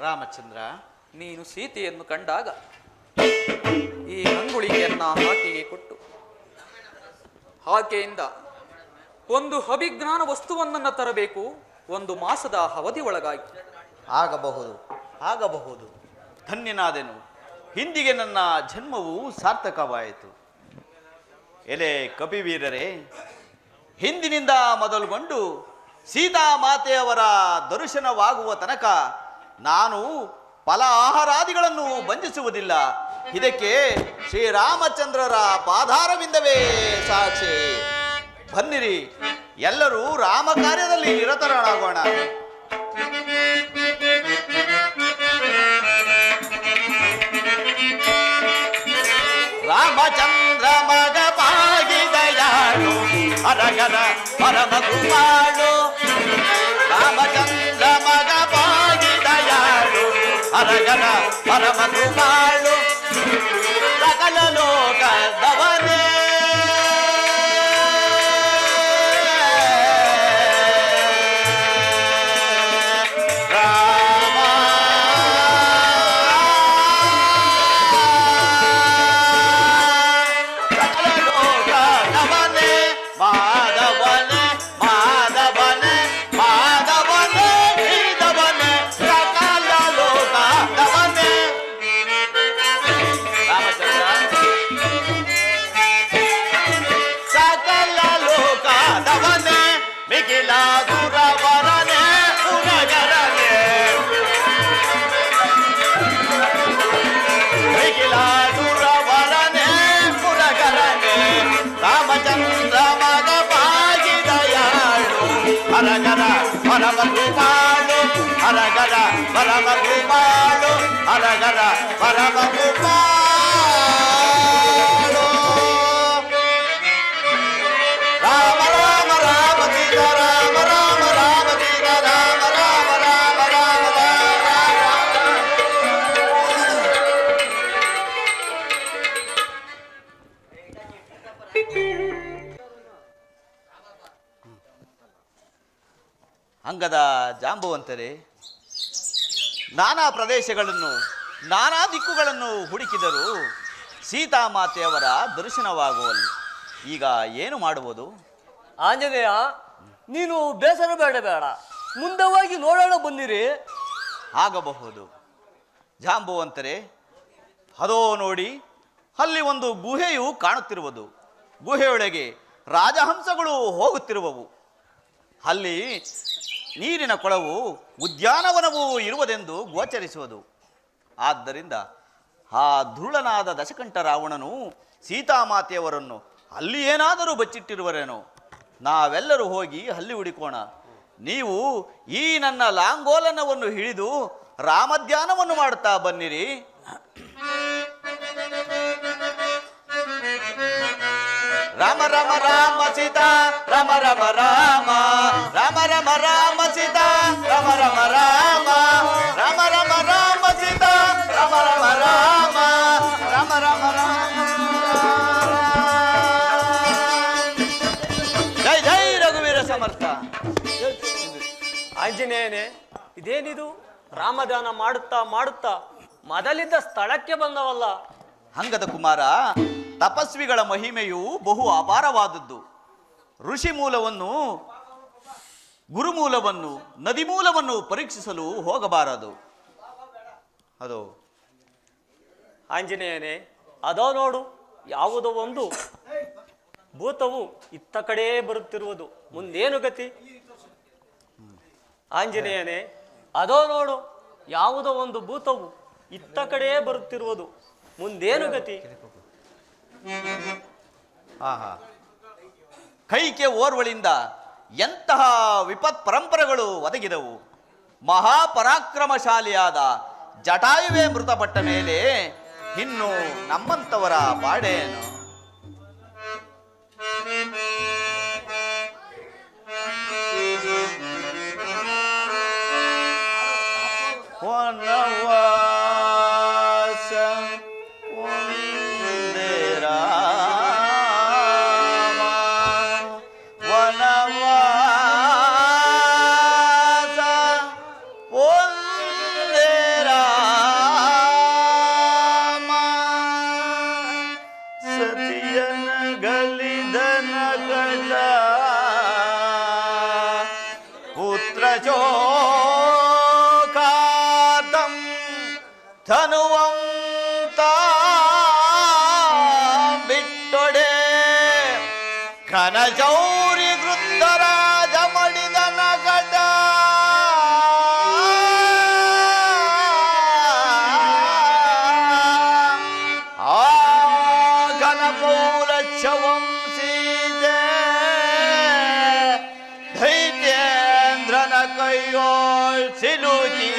ರಾಮಚಂದ್ರ, ನೀನು ಸೀತೆಯನ್ನು ಕಂಡಾಗ ಈ ಅಂಗುಳಿಗೆಯನ್ನ ಆಕೆಗೆ ಕೊಟ್ಟು ಆಕೆಯಿಂದ ಒಂದು ಅಭಿಜ್ಞಾನ ವಸ್ತುವನ್ನ ತರಬೇಕು, 1 ಮಾಸದ ಅವಧಿ ಒಳಗಾಗಿ. ಆಗಬಹುದು, ಆಗಬಹುದು. ಧನ್ಯನಾದೆನು. ಇಂದಿಗೆ ನನ್ನ ಜನ್ಮವು ಸಾರ್ಥಕವಾಯಿತು. ಎಲೆ ಕಪಿವೀರರೇ, ಹಿಂದಿನಿಂದ ಮೊದಲುಗೊಂಡು ಸೀತಾಮಾತೆಯವರ ದರ್ಶನವಾಗುವ ತನಕ ನಾನು ಫಲ ಆಹಾರಾದಿಗಳನ್ನು ಬಂಧಿಸುವುದಿಲ್ಲ. ಇದಕ್ಕೆ ಶ್ರೀರಾಮಚಂದ್ರರ ಪಾದಾರವಿಂದವೇ ಸಾಕ್ಷಿ. ಬನ್ನಿರಿ, ಎಲ್ಲರೂ ರಾಮ ಕಾರ್ಯದಲ್ಲಿ ನಿರತರಾಗೋಣ. ರಾಮಚಂದ್ರ ಮಗ ಪಾಗಿದಯಾಳು ಅರಗನ ಪರಮ ಕುಮಾರು. ರಾಮಚಂದ್ರ ಮಗ ಪಾಗಿದಯಾಳು ಅರಗನ ಪರಮ ಕುಮಾರು. ಸಕಲ ಲೋಕದವನೇ ಹರಗರ ಪರಮ ಕುಮಾರು. ಹರಗರ ಪರಮ ಕುಮಾರು. ಹರಗರ ಪರಮ ಕುಮಾರು. ರಾಮ ರಾಮ ರಾಮ ಸೀತಾ ರಾಮ ರಾಮ ರಾಮ ಸೀತಾ ರಾಮ ರಾಮ ರಾಮ ರಾಮ ರಾಮ. ಅಂಗದ ಜಾಂಬುವಂತರೇ, ನಾನಾ ಪ್ರದೇಶಗಳನ್ನು ನಾನಾ ದಿಕ್ಕುಗಳನ್ನು ಹುಡುಕಿದರೂ ಸೀತಾಮಾತೆಯವರ ದರ್ಶನವಾಗುವಲ್ಲಿ. ಈಗ ಏನು ಮಾಡುವುದು? ಆಂಜನೇಯ, ನೀನು ಬೇಸರ ಬೇಡ, ಮುಂದೆ ಹೋಗಿ ನೋಡೋಣ ಬನ್ನಿರಿ. ಆಗಬಹುದು ಜಾಂಬುವಂತರೇ. ಅದೋ ನೋಡಿ, ಅಲ್ಲಿ ಒಂದು ಗುಹೆಯು ಕಾಣುತ್ತಿರುವುದು. ಗುಹೆಯೊಳಗೆ ರಾಜಹಂಸಗಳು ಹೋಗುತ್ತಿರುವವು. ಅಲ್ಲಿ ನೀರಿನ ಕೊಳವು ಉದ್ಯಾನವನವೂ ಇರುವುದೆಂದು ಗೋಚರಿಸುವುದು. ಆದ್ದರಿಂದ ಆ ಧೃಳನಾದ ದಶಕಂಠ ರಾವಣನು ಸೀತಾಮಾತೆಯವರನ್ನು ಅಲ್ಲಿ ಏನಾದರೂ ಬಚ್ಚಿಟ್ಟಿರುವರೇನೋ. ನಾವೆಲ್ಲರೂ ಹೋಗಿ ಅಲ್ಲಿ ಹುಡುಕೋಣ. ನೀವು ಈ ನನ್ನ ಲಾಂಗೋಲನವನ್ನು ಹಿಡಿದು ರಾಮಧ್ಯಾನವನ್ನು ಮಾಡುತ್ತಾ ಬನ್ನಿರಿ. ರಾಮ ರಾಮ ರಾಮ ಸೀತಾ ರಾಮ ರಾಮ ರಾಮ ರಾಮ ರಾಮ ರಾಮ ಸೀತಾ ರಾಮ ರಾಮ ರಾಮ ರಾಮ ರಾಮ ರಾಮ ಸೀತಾ ರಾಮ ರಾಮ ರಾಮ ರಾಮ ರಾಮ ರಾಮ. ಜೈ ಜೈ ರಘುವೀರ ಸಮರ್ಥ. ಆಂಜನೇಯನೇ, ಇದೇನಿದು? ರಾಮದಾನ ಮಾಡುತ್ತಾ ಮಾಡುತ್ತಾ ಮೊದಲಿದ್ದ ಸ್ಥಳಕ್ಕೆ ಬಂದವಲ್ಲ. ಅಂಗದ ಕುಮಾರ, ತಪಸ್ವಿಗಳ ಮಹಿಮೆಯು ಬಹು ಅಪಾರವಾದದ್ದು. ಋಷಿ ಮೂಲವನ್ನು, ಗುರುಮೂಲವನ್ನು, ನದಿ ಮೂಲವನ್ನು ಪರೀಕ್ಷಿಸಲು ಹೋಗಬಾರದು. ಅದು ಆಂಜನೇಯನೇ, ಅದೋ ನೋಡು, ಯಾವುದೋ ಒಂದು ಭೂತವು ಇತ್ತ ಕಡೆ ಬರುತ್ತಿರುವುದು. ಮುಂದೇನು ಗತಿ? ಆಂಜನೇಯನೇ, ಅದೋ ನೋಡು, ಯಾವುದೋ ಒಂದು ಭೂತವು ಇತ್ತ ಕಡೆ ಬರುತ್ತಿರುವುದು. ಮುಂದೇನು ಗತಿ? ಕೈಕೆ ಓರ್ವಳಿಂದ ಎಂತಹ ವಿಪತ್ ಪರಂಪರೆಗಳು ಒದಗಿದವು. ಮಹಾಪರಾಕ್ರಮಶಾಲಿಯಾದ ಜಟಾಯುವೆ ಮೃತಪಟ್ಟ ಮೇಲೆ ಇನ್ನು ನಮ್ಮಂತವರ ಪಾಡೇನು? ವನವಾಸ ಒಂದೇ ರಾಮ, ವನವಾಸ ಒಂದೇ ರಾಮ. ಸತಿಯನ ಗಲಿದನ ಗಲ ಪುತ್ರ ಧನುವಂತ ಬಿಟ್ಟೊಡೆ ಕನಜೌರಿ ವೃದ್ಧರಾಜ ಮಡಿದ ನಗಡ ಆ ಘನಪೌರಕ್ಷವಂಸೀಜೆ ದೈತ್ಯೇಂದ್ರನ ಕೈಯೋಳ್ ಸಿಲುಕಿ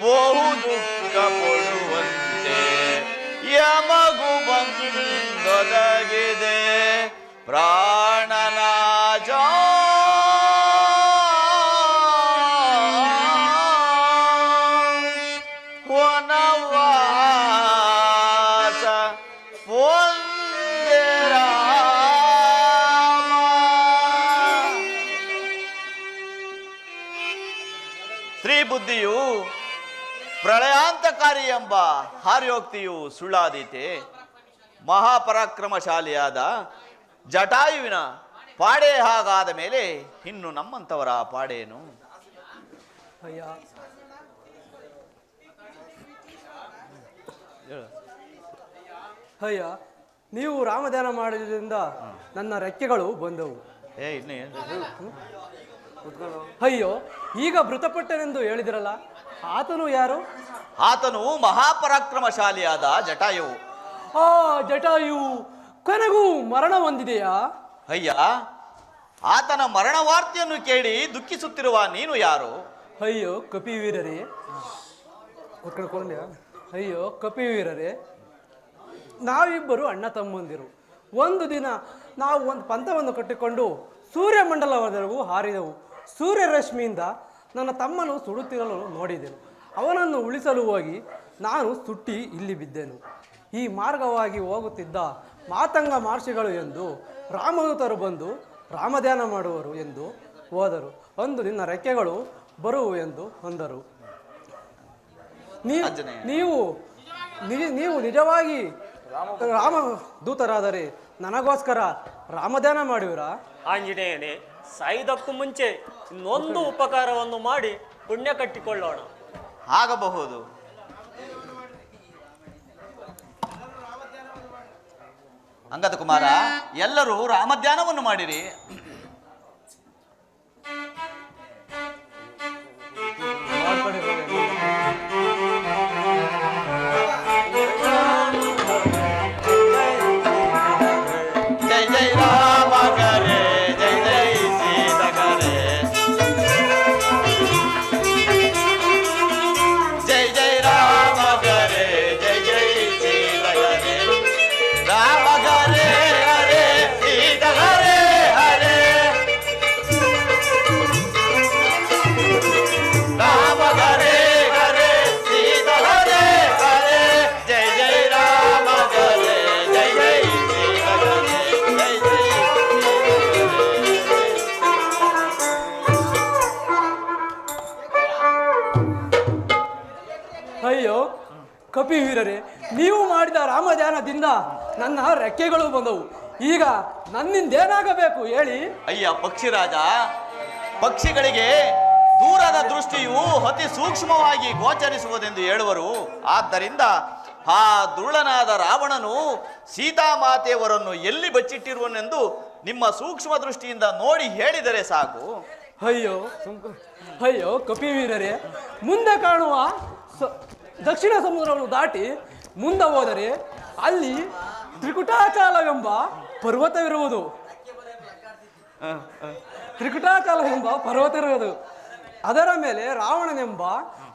ಬಹು ದುಃಖ ಪಡುವಂತೆ ಯಮಗು ಬಂದೊದಗಿದೆ ಪ್ರಾಣನಾಜ ವನವಾಸ ಒಂದೇ ರಾಮ. ಸ್ತ್ರೀ ಬುದ್ಧಿಯು ಪ್ರಳಯಾಂತಕಾರಿ ಎಂಬ ಹಾರ್ಯೋಕ್ತಿಯು ಸುಳ್ಳಾದೀತೆ. ಮಹಾಪರಾಕ್ರಮಶಾಲಿಯಾದ ಜಟಾಯುವಿನ ಪಾಡೆ ಹಾಗಾದ ಮೇಲೆ ಇನ್ನು ನಮ್ಮಂಥವರ ಪಾಡೇನು? ಅಯ್ಯ ಅಯ್ಯ, ನೀವು ರಾಮಧ್ಯಾನ ಮಾಡಿದ್ರಿಂದ ನನ್ನ ರೆಕ್ಕೆಗಳು ಬಂದವು. ಅಯ್ಯೋ, ಈಗ ಮೃತಪಟ್ಟನೆಂದು ಹೇಳಿದಿರಲ್ಲ, ಆತನು ಯಾರು? ಆತನು ಮಹಾಪರಾಕ್ರಮಶಾಲಿಯಾದ ಜಟಾಯುವು. ಆ ಜಟಾಯು ಕೊನೆಗೂ ಮರಣ ಹೊಂದಿದೆಯಾ? ಅಯ್ಯ, ಆತನ ಮರಣ ವಾರ್ತೆಯನ್ನು ಕೇಳಿ ದುಃಖಿಸುತ್ತಿರುವ ನೀನು ಯಾರು? ಅಯ್ಯೋ ಕಪಿವೀರರೇ, ಅಯ್ಯೋ ಕಪಿವೀರರೇ, ನಾವಿಬ್ಬರು ಅಣ್ಣ ತಮ್ಮಂದಿರು. ಒಂದು ದಿನ ನಾವು ಒಂದು ಪಂಥವನ್ನು ಕಟ್ಟಿಕೊಂಡು ಸೂರ್ಯಮಂಡಲವರೆಗೂ ಹಾರಿದೆವು. ಸೂರ್ಯರಶ್ಮಿಯಿಂದ ನನ್ನ ತಮ್ಮನು ಸುಡುತ್ತಿರಲು ನೋಡಿದೆನು. ಅವನನ್ನು ಉಳಿಸಲು ಹೋಗಿ ನಾನು ಸುಟ್ಟಿ ಇಲ್ಲಿ ಬಿದ್ದೆನು. ಈ ಮಾರ್ಗವಾಗಿ ಹೋಗುತ್ತಿದ್ದ ಮಾತಂಗ ಮಹರ್ಷಿಗಳು ಎಂದು ರಾಮದೂತರು ಬಂದು ರಾಮಧ್ಯಾನ ಮಾಡುವರು ಎಂದು ಹೋದರು. ಒಂದು ನಿನ್ನ ರೆಕ್ಕೆಗಳು ಬರುವು ಎಂದು ಅಂದರು. ನೀವು ನಿಜವಾಗಿ ರಾಮದೂತರಾದರೆ ನನಗೋಸ್ಕರ ರಾಮಧ್ಯಾನ ಮಾಡುವಿರಾ? ಆಂಜನೇಯನೇ, ಸಾಯುವುದಕ್ಕೂ ಮುಂಚೆ ಇನ್ನೊಂದು ಉಪಕಾರವನ್ನು ಮಾಡಿ ಪುಣ್ಯ ಕಟ್ಟಿಕೊಳ್ಳೋಣ. ಆಗಬಹುದು. ಅಂಗದ ಕುಮಾರ, ಎಲ್ಲರೂ ರಾಮಧ್ಯಾನವನ್ನು ಮಾಡಿರಿ. ಜೈ ಜೈ ರಾಮ ಗರೆ, ಜೈ ಜೈ ಸೀತಾ ಗರೆ, ಜೈ ಜೈ ರಾಮ ಗರೆ, ಜೈ ಜೈ ಸೀತಾ ಗರೆ, ರಾಮ ಗರೆ ಹರೆ, ಸೀತಾ ಗರೆ ಹರೆ, ರಾಮ ಗರೆ ಹರೆ, ಸೀತಾ ಗರೆ ಹರೆ, ಜೈ ಜೈ ರಾಮ ಗರೆ, ಜೈ ಜೈ ಸೀತಾ ಗರೆ, ಜೈ ಜೈ ಅಯ್ಯೋ ಕಪಿವೀರರೇ, ನೀವು ಮಾಡಿದ ರಾಮಧ್ಯಾನದಿಂದ ನನ್ನ ರೆಕ್ಕೆಗಳು ಬಂದವು. ಈಗ ನನ್ನಿಂದೇನಾಗಬೇಕು ಹೇಳಿ? ಅಯ್ಯ ಪಕ್ಷಿರಾಜ, ಪಕ್ಷಿಗಳಿಗೆ ದೂರದ ದೃಷ್ಟಿಯು ಅತಿ ಸೂಕ್ಷ್ಮವಾಗಿ ಗೋಚರಿಸುವುದೆಂದು ಹೇಳುವರು. ಆದ್ದರಿಂದ ಆ ದುರುಳನಾದ ರಾವಣನು ಸೀತಾಮಾತೆಯವರನ್ನು ಎಲ್ಲಿ ಬಚ್ಚಿಟ್ಟಿರುವನೆಂದು ನಿಮ್ಮ ಸೂಕ್ಷ್ಮ ದೃಷ್ಟಿಯಿಂದ ನೋಡಿ ಹೇಳಿದರೆ ಸಾಕು. ಅಯ್ಯೋ ಕಪಿವೀರರೇ, ಮುಂದೆ ಕಾಣುವ ದಕ್ಷಿಣ ಸಮುದ್ರವನ್ನು ದಾಟಿ ಮುಂದೆ ಹೋದರೆ ಅಲ್ಲಿ ತ್ರಿಕುಟಾಚಲವೆಂಬ ಪರ್ವತವಿರುವುದು. ತ್ರಿಕುಟಾಚಲವೆಂಬ ಪರ್ವತವಿರುವುದು. ಅದರ ಮೇಲೆ ರಾವಣನೆಂಬ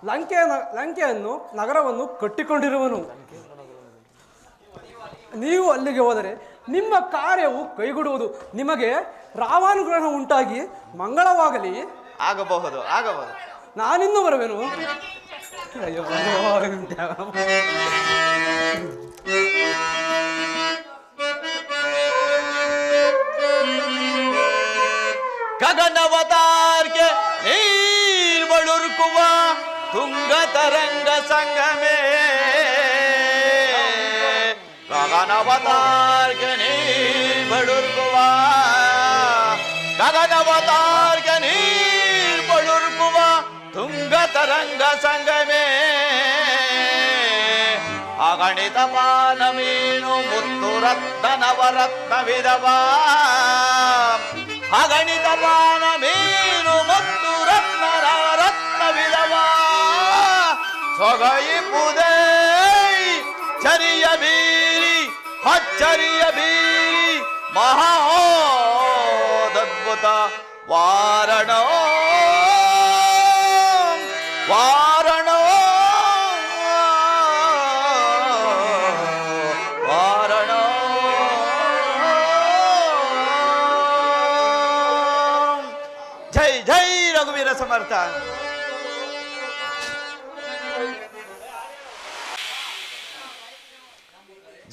ಲಂಕೆಯನ್ನು ನಗರವನ್ನು ಕಟ್ಟಿಕೊಂಡಿರುವನು. ನೀವು ಅಲ್ಲಿಗೆ ಹೋದರೆ ನಿಮ್ಮ ಕಾರ್ಯವು ಕೈಗೂಡುವುದು. ನಿಮಗೆ ರಾಮಾನುಗ್ರಹ ಉಂಟಾಗಿ ಮಂಗಳವಾಗಲಿ. ಆಗಬಹುದು, ಆಗಬಹುದು. ನಾನಿನ್ನೂ ಬರುವೆನು. ಅಯ್ಯೋ ಗಗನವತಾರ್ಗೆ ನೀರ್ ಬಳುರ್ಕುವ ತುಂಗ ತರಂಗ ಸಂಗಮೇ, ಗಗನವತಾರ್ಗೆ ನೀರ್ ಬಳುರ್ಕುವ, ಗಗನವತಾರ್ಗೆ ನೀರ್ ಬಳುರ್ಕುವ ತುಂಗ ತರಂಗ ಸಂಗಮೇ, ಅಗಣಿತ ಪಾನ ಮೀನು ಮುತ್ತು ರತ್ನ ನವರತ್ನ ವಿಧವ ಅಗಣಿತ ಪಾನ ಮೀನು ಮುತ್ತು ರತ್ನ ನವರತ್ನ ವಿಧವ ಸೊಗಯಿಪುದೇ ಚರಿಯ ಬೀರಿ ಅಚ್ಚರಿಯ ಬೀರಿ ಮಹಾದದ್ಭುತ ವಾರಣ ವಾರಣ ವಾರಣ ಜೈ ಜೈ ರಘುವೀರ ಸಮರ್ಥ.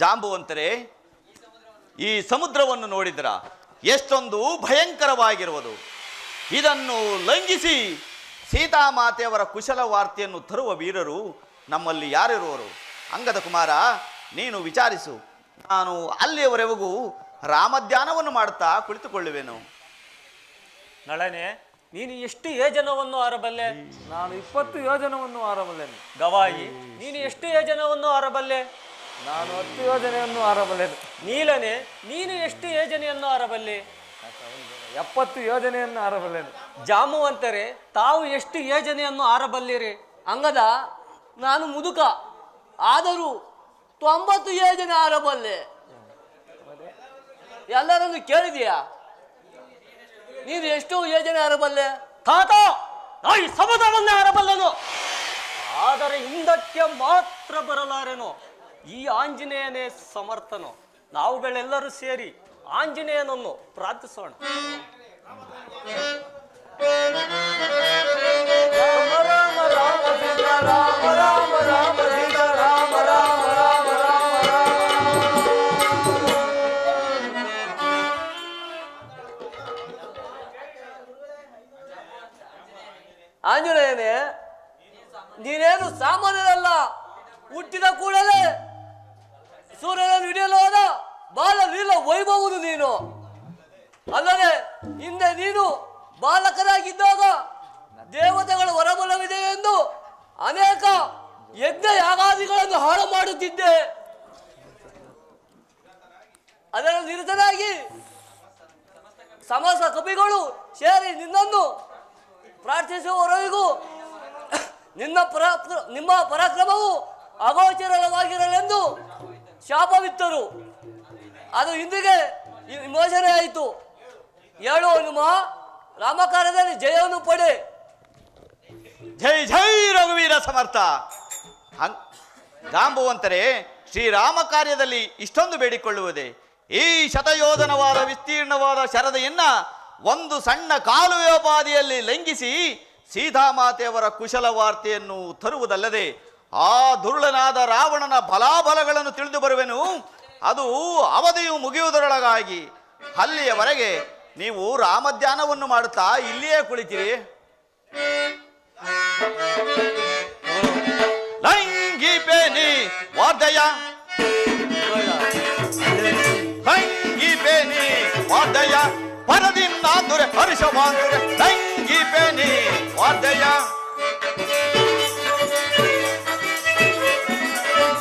ಜಾಂಬುವಂತರೇ, ಈ ಸಮುದ್ರವನ್ನು ನೋಡಿದ್ರ ಎಷ್ಟೊಂದು ಭಯಂಕರವಾಗಿರುವುದು. ಇದನ್ನು ಲಂಘಿಸಿ ಸೀತಾಮಾತೆಯವರ ಕುಶಲ ವಾರ್ತೆಯನ್ನು ತರುವ ವೀರರು ನಮ್ಮಲ್ಲಿ ಯಾರಿರುವರು? ಅಂಗದ ಕುಮಾರ, ನೀನು ವಿಚಾರಿಸು. ನಾನು ಅಲ್ಲಿಯವರೆಗೂ ರಾಮಧ್ಯಾನವನ್ನು ಮಾಡುತ್ತಾ ಕುಳಿತುಕೊಳ್ಳುವೆನು. ನಳನೆ, ನೀನು ಎಷ್ಟು ಯೋಜನವನ್ನು ಆರಬಲ್ಲೆ? ನಾನು 20 ಯೋಜನವನ್ನು ಆರಬಲ್ಲೆನು. ಗವಾಯಿ, ನೀನು ಎಷ್ಟು ಯೋಜನವನ್ನು ಆರಬಲ್ಲೆ? ನಾನು 10 ಯೋಜನೆಯನ್ನು ಆರಬಲ್ಲೆನು. ನೀಲನೆ, ನೀನು ಎಷ್ಟು ಯೋಜನೆಯನ್ನು ಆರಬಲ್ಲೆ? 70 ಯೋಜನೆಯನ್ನು ಆರಬಲ್ಲೆನು. ಜಾಮುವಂತರೆ, ತಾವು ಎಷ್ಟು ಯೋಜನೆಯನ್ನು ಆರಬಲ್ಲಿರಿ? ಅಂಗದ, ನಾನು ಮುದುಕ, ಆದರೂ 90 ಯೋಜನೆ ಆರಬಲ್ಲೆ. ಎಲ್ಲರನ್ನು ಕೇಳಿದೆಯಾ? ನೀನು ಎಷ್ಟು ಯೋಜನೆ ಆರಬಲ್ಲೆ? ತಾತ, ನಾ ಈ ಸಮುದ್ರವನ್ನೇ ಆರಬಲ್ಲನು, ಆದರೆ ಹಿಂದಕ್ಕೆ ಮಾತ್ರ ಬರಲಾರೆನು. ಈ ಆಂಜನೇಯನೇ ಸಮರ್ಥನು. ನಾವುಗಳೆಲ್ಲರೂ ಸೇರಿ ಆಂಜನೇಯನನ್ನು ಪ್ರಾರ್ಥಿಸೋಣ. ರಾಮ ರಾಮ ರಾಮ ಸೀತಾ ರಾಮ ರಾಮ ರಾಮ ಸೀತಾ ರಾಮ ರಾಮ ರಾಮ ರಾಮ ಆಂಜನೇಯನೇ, ನೀನೇನು ಸಾಮಾನ್ಯರಲ್ಲ. ಹುಟ್ಟಿದ ಕೂಡಲೇ ಸೂರ್ಯನನ್ನು ಹಿಡಿಯಲು ಹೋದ ಬಾಲ ಲೀಲ ವೈಭವನು ನೀನು. ಅಲ್ಲದೆ ಹಿಂದೆ ನೀನು ಬಾಲಕರಾಗಿದ್ದಾಗ ದೇವತೆಗಳ ವರಬಲವಿದೆ ಎಂದು ಅನೇಕ ಯಜ್ಞ ಯಾಗಾದಿಗಳನ್ನು ಹಾಳು ಮಾಡುತ್ತಿದ್ದೆ. ಅದನ್ನು ನಿರತನಾಗಿ ಸಮಸ್ತ ಕಪಿಗಳು ಸೇರಿ ನಿನ್ನನ್ನು ಪ್ರಾರ್ಥಿಸುವವರೆಗೂ ನಿಮ್ಮ ಪರಾಕ್ರಮವು ಅಗೋಚರವಾಗಿರಲೆಂದು ಶಾಪವಿತ್ತರು. ಅದು ಇಂದಿಗೆ ವಿಮೋಚನೆ ಆಯಿತು. ಹೇಳು ಹನುಮ, ರಾಮಕಾರ್ಯದಲ್ಲಿ ಜಯವನ್ನು ಪಡೆ. ಜೈ ಜೈ ರಘುವೀರ ಸಮರ್ಥ. ಜಾಂಬುವಂತರೇ, ಶ್ರೀರಾಮ ಕಾರ್ಯದಲ್ಲಿ ಇಷ್ಟೊಂದು ಬೇಡಿಕೊಳ್ಳುವುದೇ? ಈ ಶತಯೋಧನವಾದ ವಿಸ್ತೀರ್ಣವಾದ ಶರದೆಯನ್ನ ಒಂದು ಸಣ್ಣ ಕಾಲುವೆಯೋಪಾದಿಯಲ್ಲಿ ಲಂಘಿಸಿ ಸೀತಾಮಾತೆಯವರ ಕುಶಲ ವಾರ್ತೆಯನ್ನು ತರುವುದಲ್ಲದೆ ಆ ದುರುಳನಾದ ರಾವಣನ ಬಲಾಬಲಗಳನ್ನು ತಿಳಿದು ಬರುವೆನು. ಅದು ಅವಧಿಯು ಮುಗಿಯುವುದರೊಳಗಾಗಿ. ಅಲ್ಲಿಯವರೆಗೆ ನೀವು ರಾಮಧ್ಯಾನವನ್ನು ಮಾಡುತ್ತಾ ಇಲ್ಲಿಯೇ ಕುಳಿತಿರಿ. ಲಂಘಿಪೇನಿ ವಾರ್ಧಯ ಲಂಘಿಪೇನಿ ವಾರ್ಧಯ ಪರದಿಂ ನಾಂದುರೆ ಹರ್ಷವಾಂದುರೆ ಲಂಘಿಪೇನಿ ವಾರ್ಧಯ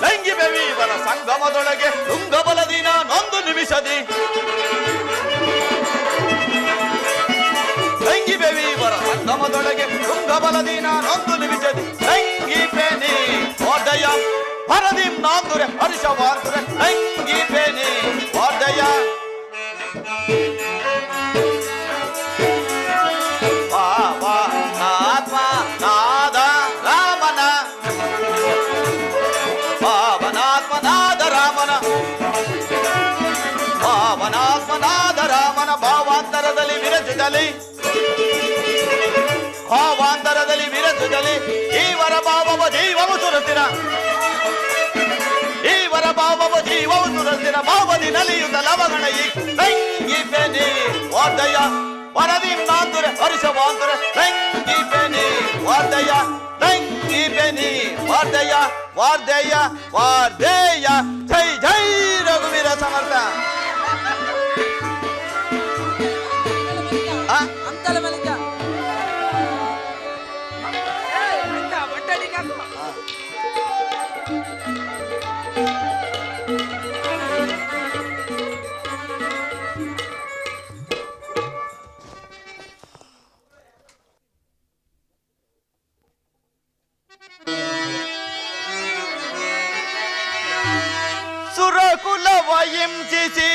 ಲಂಘಿಪೆವೀವರ ಸಂಗಮದೊಳಗೆ ತುಂಗಬಲದಿನ ನೊಂದು ನಿಮಿಷದಿ ಲಂಘಿಪೆವೀವರ ಸಂಗಮದೊಳಗೆ ತುಂಗಬಲದಿನ ನೊಂದು ನಿಮಿಷದಿ ಲಂಘಿಪೇನಿ ವಾರ್ಧಯ ಪರದಿಂ ನಾಂದುರೆ ಹರ್ಷವಾಂದುರೆ ಲಂಘಿಪೇನಿ ವಾರ್ಧಯ ಪಾವನಾತ್ಮನಾದ ರಾಮನ ಪಾವನಾತ್ಮನಾದ ರಾಮನ ಪಾವನಾತ್ಮನಾದ ರಾಮನ ಭಾವಾಂತರದಲ್ಲಿ ವಿರಚಿಸಲಿ ಭಾವಾಂತರದಲ್ಲಿ ವಿರಚಿಸಲಿ ಈವರ ಭಾವವ ಜೀವವು ಸುರಸಿರ ಈವರ ಭಾವವ ಜೀವವು ಸುರಸಿರ ಭಾವದಿ ನಲಿಯುತ್ತ ಲವಗಣಯಿ ಲಂಘಿಪೆನಿ ವಾರ್ಧಯ ವರದಿಂ ನಾಂದುರೆ ಹರ್ಷವಾಂತುರೆ ಲಂಘಿಪೆನಿ ವಾರ್ಧಯ ಲಂಘಿಪೆನಿ ವಾರ್ಧಯ ವಾರ್ಧಯ ವಾರ್ಧೇಯ. ಜೈ ಜೈ ರಘುವೀರ ಸಮರ್ಥ. ಕುಲವ ಹಿಂಸಿಸಿ